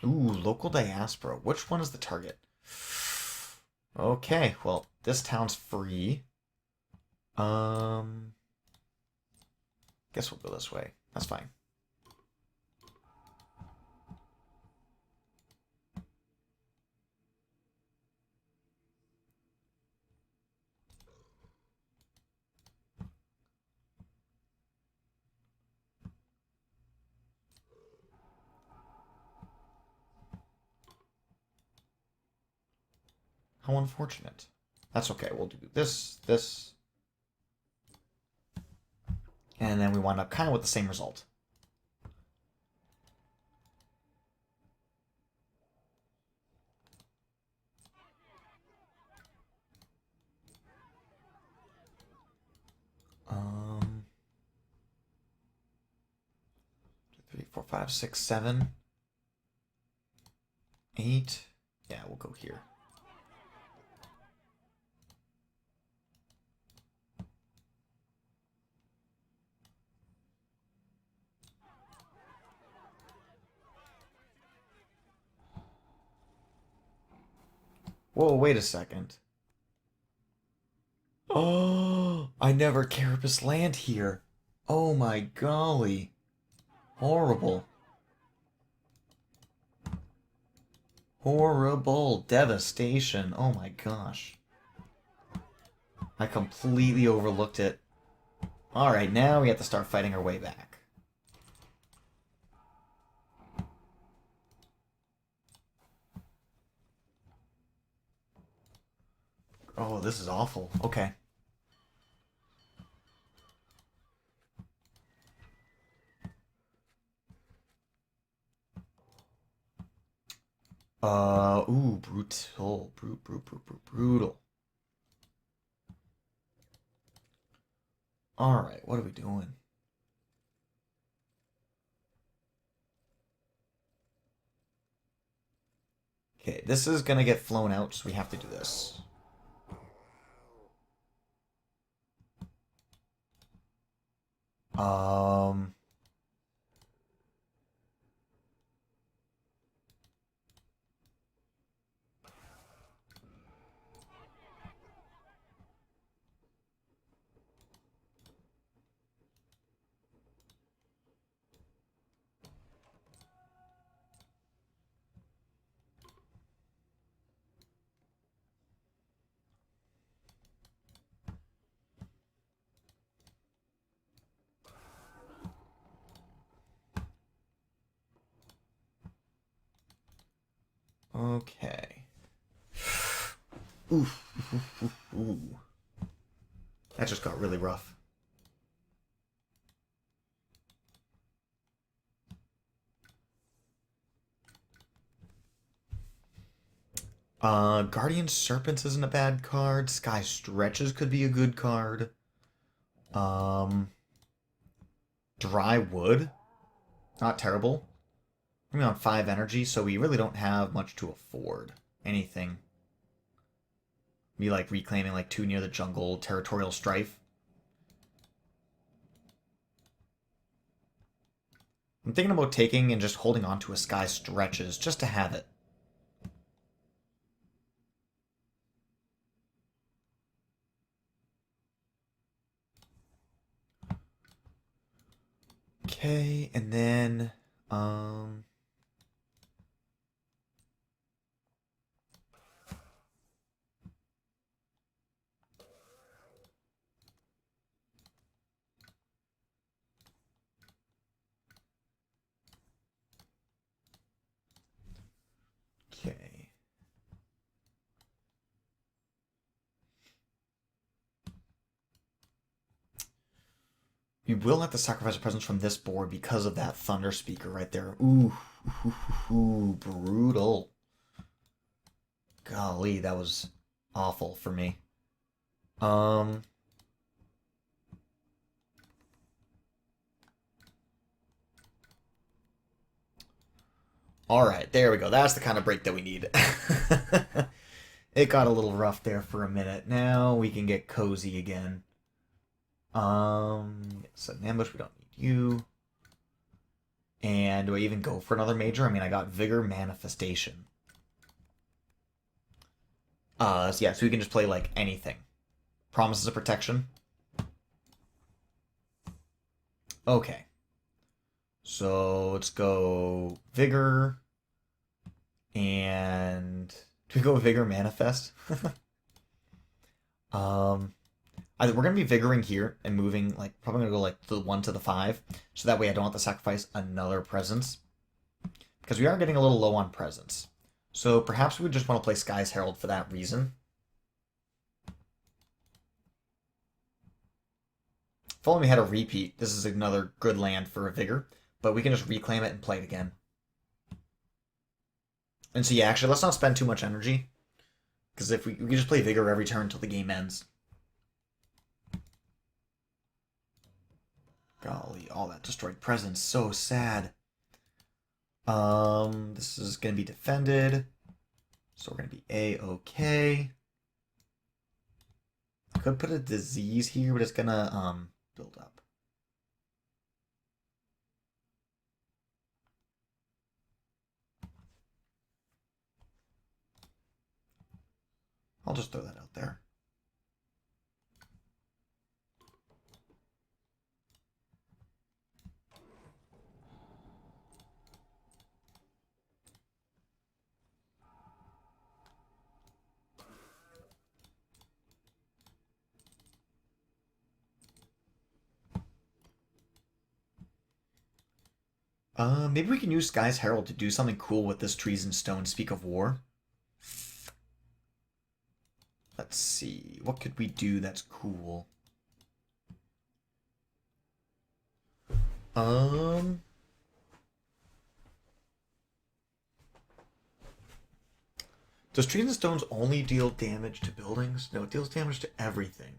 Ooh, local diaspora. Which one is the target? Okay, well, this town's free. Guess we'll go this way. That's fine. How unfortunate. That's okay. We'll do this, this. And then we wind up kind of with the same result. Two, 3, 4, 5, 6, 7, 8. Yeah, we'll go here. Whoa, wait a second. Oh, I never carapace land here. Oh my golly. Horrible. Horrible devastation. Oh my gosh. I completely overlooked it. Alright, now we have to start fighting our way back. Oh, this is awful. Okay. Ooh, brutal. Brutal. Alright, what are we doing? Okay, this is gonna get flown out, so we have to do this. Um... Okay. Oof. Ooh. That just got really rough. Guardian Serpents isn't a bad card. Sky Stretches could be a good card. Dry Wood, not terrible. We're on 5 energy, so we really don't have much to afford. Anything. Be like reclaiming like 2 near the jungle, Territorial Strife. I'm thinking about taking and just holding on to a Sky Stretches just to have it. Okay, and then okay. We will have to sacrifice a presence from this board because of that Thunderspeaker right there. Ooh, brutal. Golly, that was awful for me. Um, all right, there we go. That's the kind of break that we need. It got a little rough there for a minute. Now we can get cozy again. Sudden ambush, we don't need you. And do I even go for another major? I mean, I got Vigor Manifestation. So yeah, so we can just play like anything. Promises of Protection. Okay. So let's go Vigor. And do we go Vigor Manifest? We're gonna be vigoring here and moving like probably gonna go like the 1 to the 5, so that way I don't have to sacrifice another presence because we are getting a little low on presence. So perhaps we just want to play Sky's Herald for that reason. If only we had a repeat. This is another good land for a vigor, but we can just reclaim it and play it again. And so yeah, actually, let's not spend too much energy because if we can just play vigor every turn until the game ends. Golly, all that destroyed presence, so sad. This is gonna be defended, so we're gonna be A-okay. I could put a disease here, but it's gonna build up. I'll just throw that out there. Maybe we can use Sky's Herald to do something cool with this Trees and Stone Speak of War. Let's see. What could we do that's cool? Does Trees and Stones only deal damage to buildings? No, it deals damage to everything.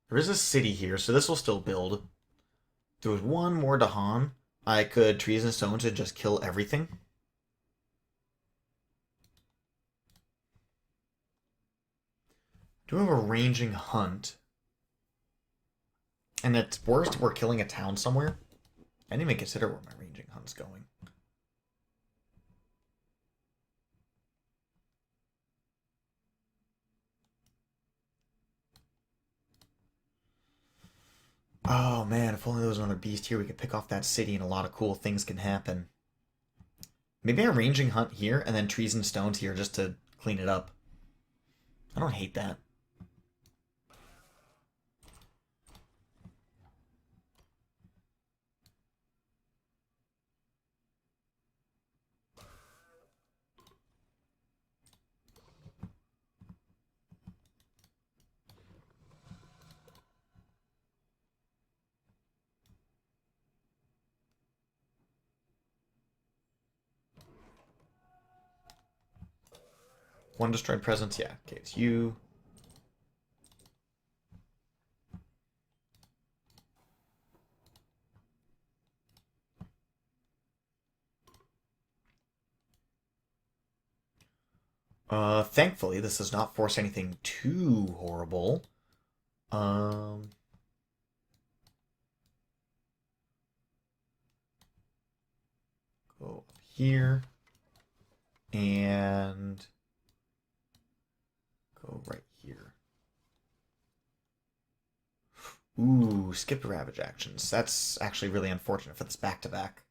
There is a city here, so this will still build. If there was one more Dahan, I could Trees and Stones and just kill everything. Do we have a ranging hunt? And at worst, we're killing a town somewhere. I didn't even consider where my ranging hunt's going. Oh man, if only there was another beast here, we could pick off that city and a lot of cool things can happen. Maybe a ranging hunt here and then trees and stones here just to clean it up. I don't hate that. One destroyed presence, yeah. Okay, it's you. Thankfully, this does not force anything too horrible. Um, Go up here. And go right here. Ooh, skip ravage actions. That's actually really unfortunate for this back-to-back.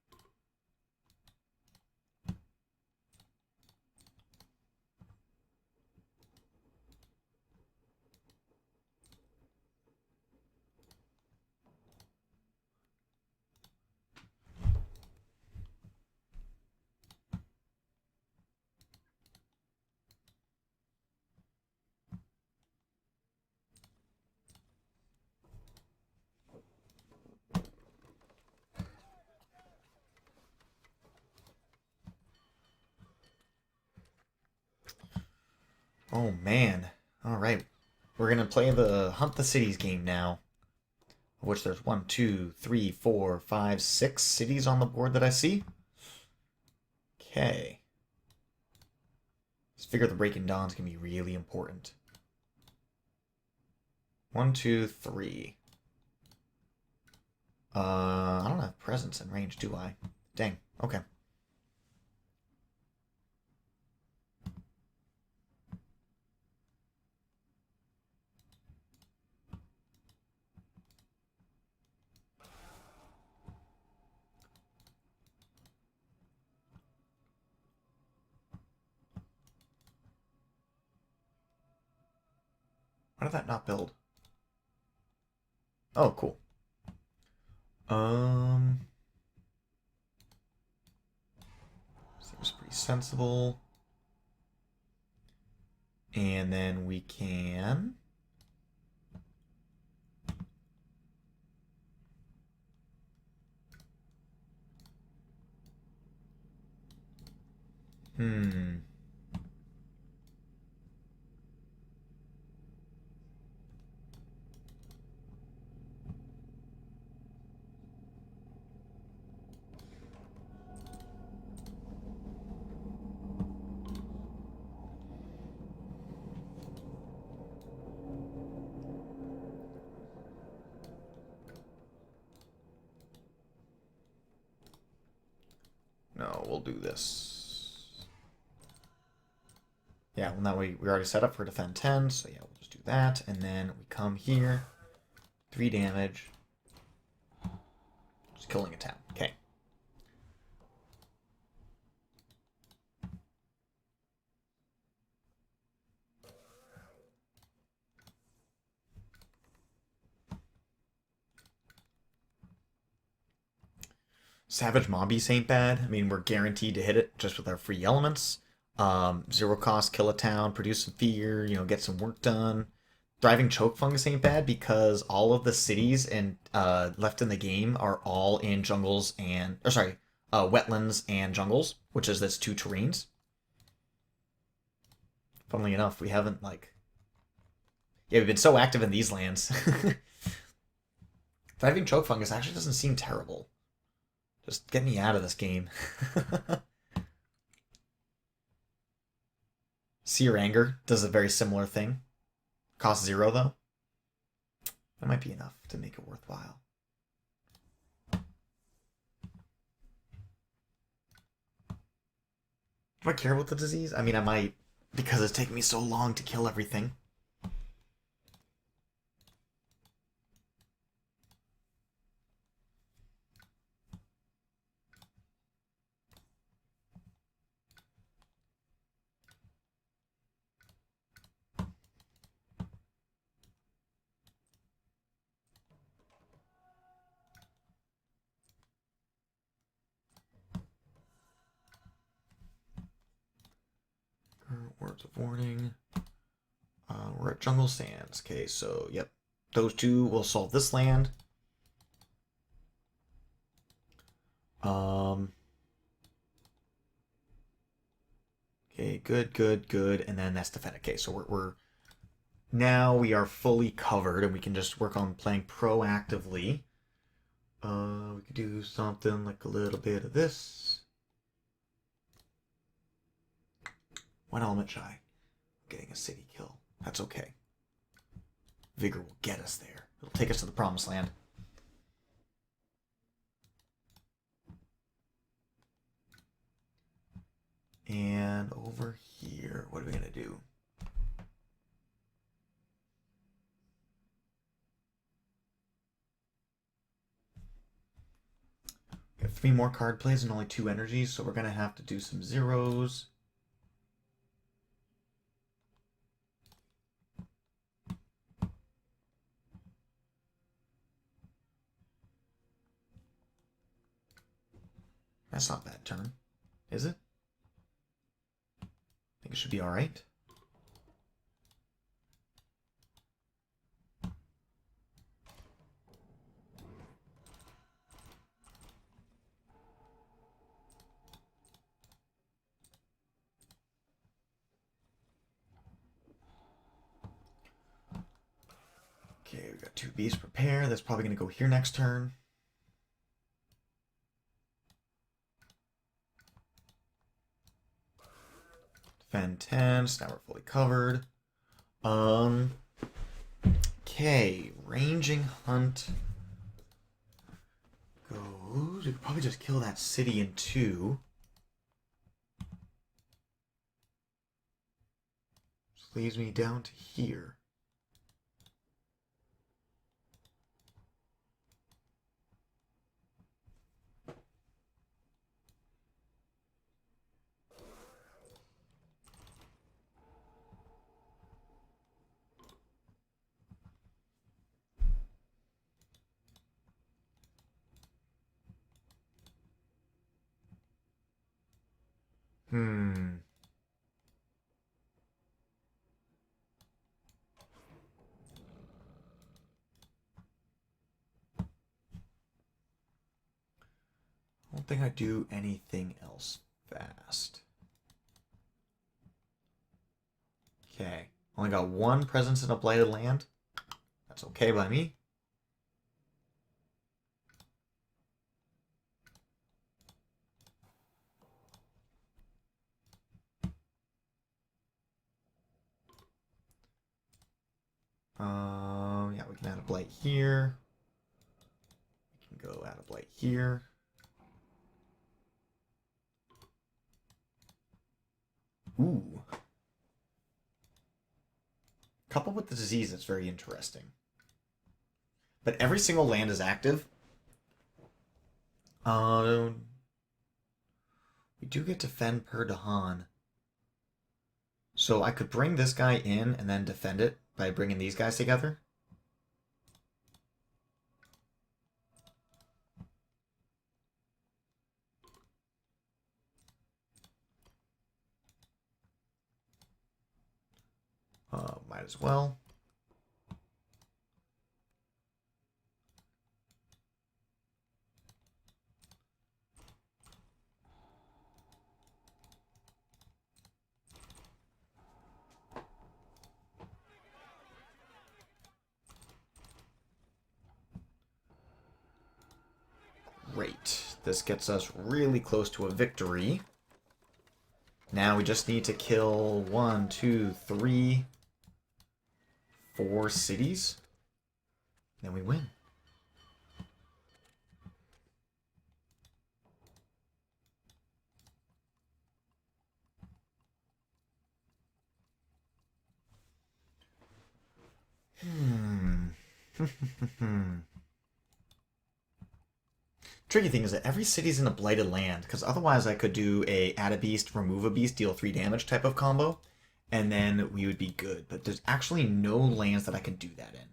Oh man. Alright. We're gonna play the Hunt the Cities game now. Of which there's 1, 2, 3, 4, 5, 6 cities on the board that I see. Okay. Just figure the Breaking Dawn's gonna be really important. 1, 2, 3. I don't have presence in range, do I? Dang. Okay. Why did that not build? Oh, cool. Seems pretty sensible. And then we can... No, we'll do this. Yeah, well, now we already set up for defend 10, so yeah, we'll just do that. And then we come here, 3 damage. Just killing a town. Okay. Savage Mobbies ain't bad. I mean, we're guaranteed to hit it just with our free elements. 0 cost, kill a town, produce some fear, get some work done. Thriving Choke Fungus ain't bad because all of the cities left in the game are all in jungles and, wetlands and jungles, which is this 2 terrains. Funnily enough, we haven't, we've been so active in these lands. Thriving Choke Fungus actually doesn't seem terrible. Just get me out of this game. Seer Anger does a very similar thing. Cost 0, though. That might be enough to make it worthwhile. Do I care about the disease? I mean, I might, because it's taken me so long to kill everything. Words of warning. We're at Jungle Sands. Okay, so, yep. Those 2 will solve this land. Okay, good. And then that's defend. Okay, so we're now we are fully covered and we can just work on playing proactively. We could do something like a little bit of this. 1 element shy. Getting a city kill. That's okay. Vigor will get us there. It'll take us to the promised land. And over here, what are we going to do? We have 3 more card plays and only 2 energies, so we're going to have to do some 0s. That's not a bad turn, is it? I think it should be alright. Okay, we got 2 beasts prepare. That's probably going to go here next turn. Defend 10. So now we're fully covered. Okay, ranging hunt goes. We could probably just kill that city in 2. This leaves me down to here. Hmm. I don't think I do anything else fast. Okay. Only got 1 presence in a blighted land. That's okay by me. Yeah, we can add a blight here. We can go add a blight here. Ooh. Coupled with the disease, that's very interesting. But every single land is active. We do get to fend per Dahan. So I could bring this guy in and then defend it by bringing these guys together. Might as well. Great. This gets us really close to a victory. Now we just need to kill 1, 2, 3, 4 cities. Then we win. Tricky thing is that every city's in a blighted land, because otherwise I could do a add a beast, remove a beast, deal 3 damage type of combo, and then we would be good. But there's actually no lands that I can do that in.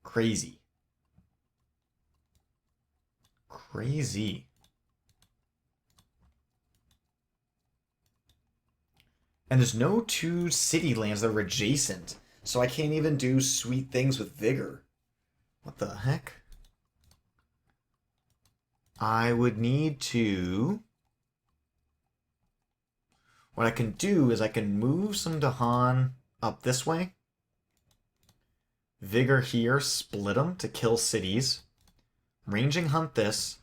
Crazy. Crazy. And there's no 2 city lands that are adjacent, so I can't even do sweet things with Vigor. What the heck? I would need to... What I can do is I can move some Dahan up this way. Vigor here, split them to kill cities. Ranging hunt this.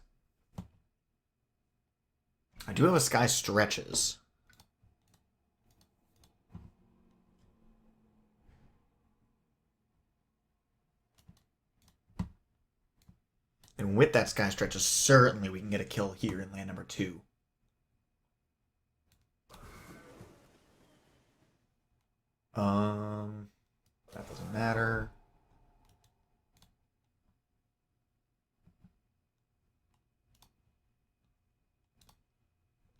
I do have a Sky Stretches. And with that Sky Stretches, certainly we can get a kill here in land number 2. That doesn't matter.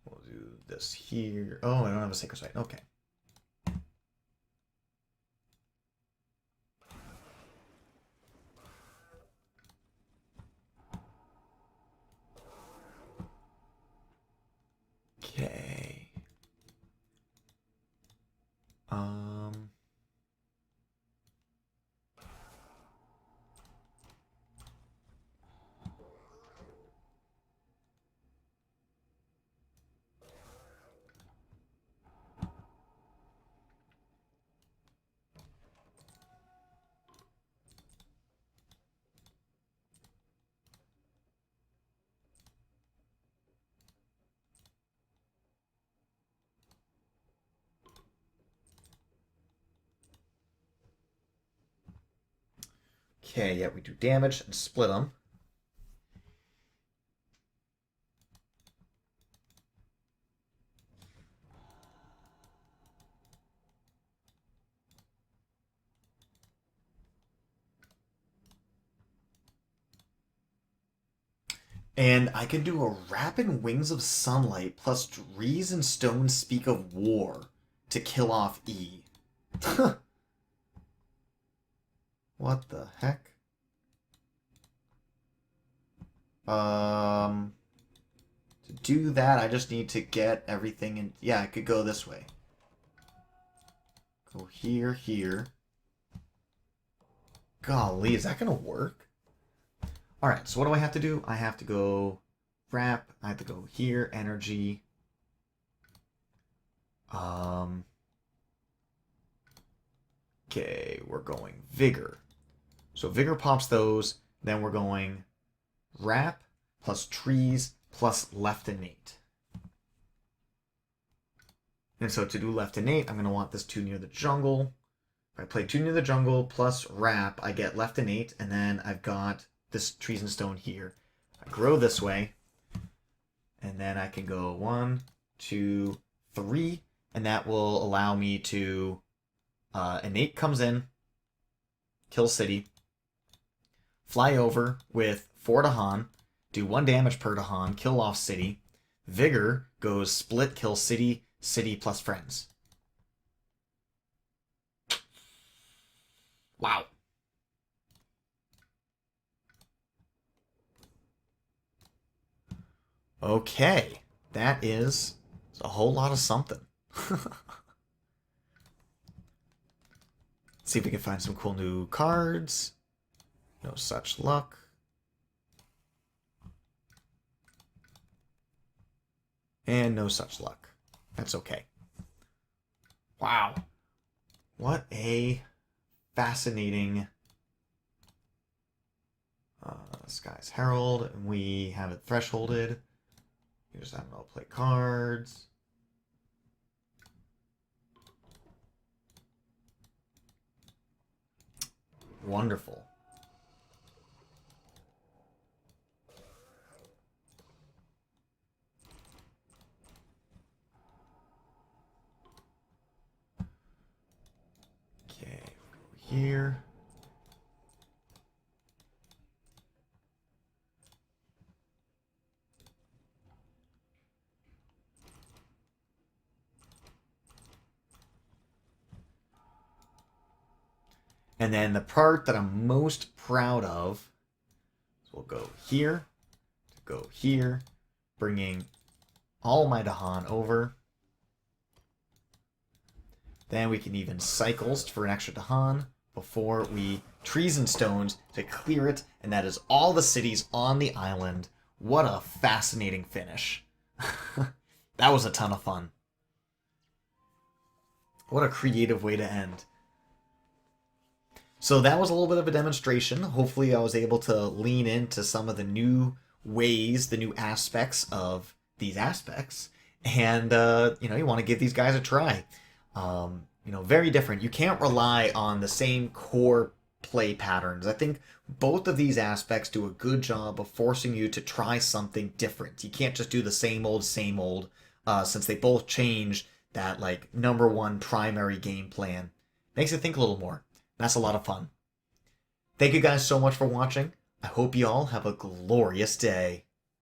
We'll do this here. Oh, I don't have a Sacred Site. Okay. Okay. Okay, yeah, we do damage and split them. And I can do a rapid Wings of Sunlight plus trees and stones speak of war to kill off E. What the heck? To do that, I just need to get everything in. Yeah, I could go this way. Go here, here. Golly, is that gonna work? Alright, so what do I have to do? I have to go wrap. I have to go here, energy. Okay, we're going vigor. So vigor pops those. Then we're going wrap plus trees plus left innate. And so to do left innate, I'm going to want this too near the jungle. If I play too near the jungle plus wrap, I get left innate, and then I've got this trees and stone here. I grow this way, and then I can go 1, 2, 3, and that will allow me to innate comes in, kill city, fly over with 4 Dahan, do 1 damage per Dahan, kill off city. Vigor goes split, kill city, city plus friends. Wow. Okay, that is a whole lot of something. See if we can find some cool new cards. No such luck. And no such luck. That's okay. Wow. What a fascinating Sky's Herald. And we have it thresholded. You just, I don't know, play cards. Wonderful. Okay, here. And then the part that I'm most proud of, so we'll go here, go here, bringing all my Dahan over. Then we can even cycles for an extra Dahan before we trees and stones to clear it, and that is all the cities on the island. What a fascinating finish. That was a ton of fun. What a creative way to end. So that was a little bit of a demonstration. Hopefully I was able to lean into some of the new ways, the new aspects of these aspects. And, you want to give these guys a try. Very different. You can't rely on the same core play patterns. I think both of these aspects do a good job of forcing you to try something different. You can't just do the same old, since they both change that, #1 primary game plan. Makes you think a little more. That's a lot of fun. Thank you guys so much for watching. I hope you all have a glorious day.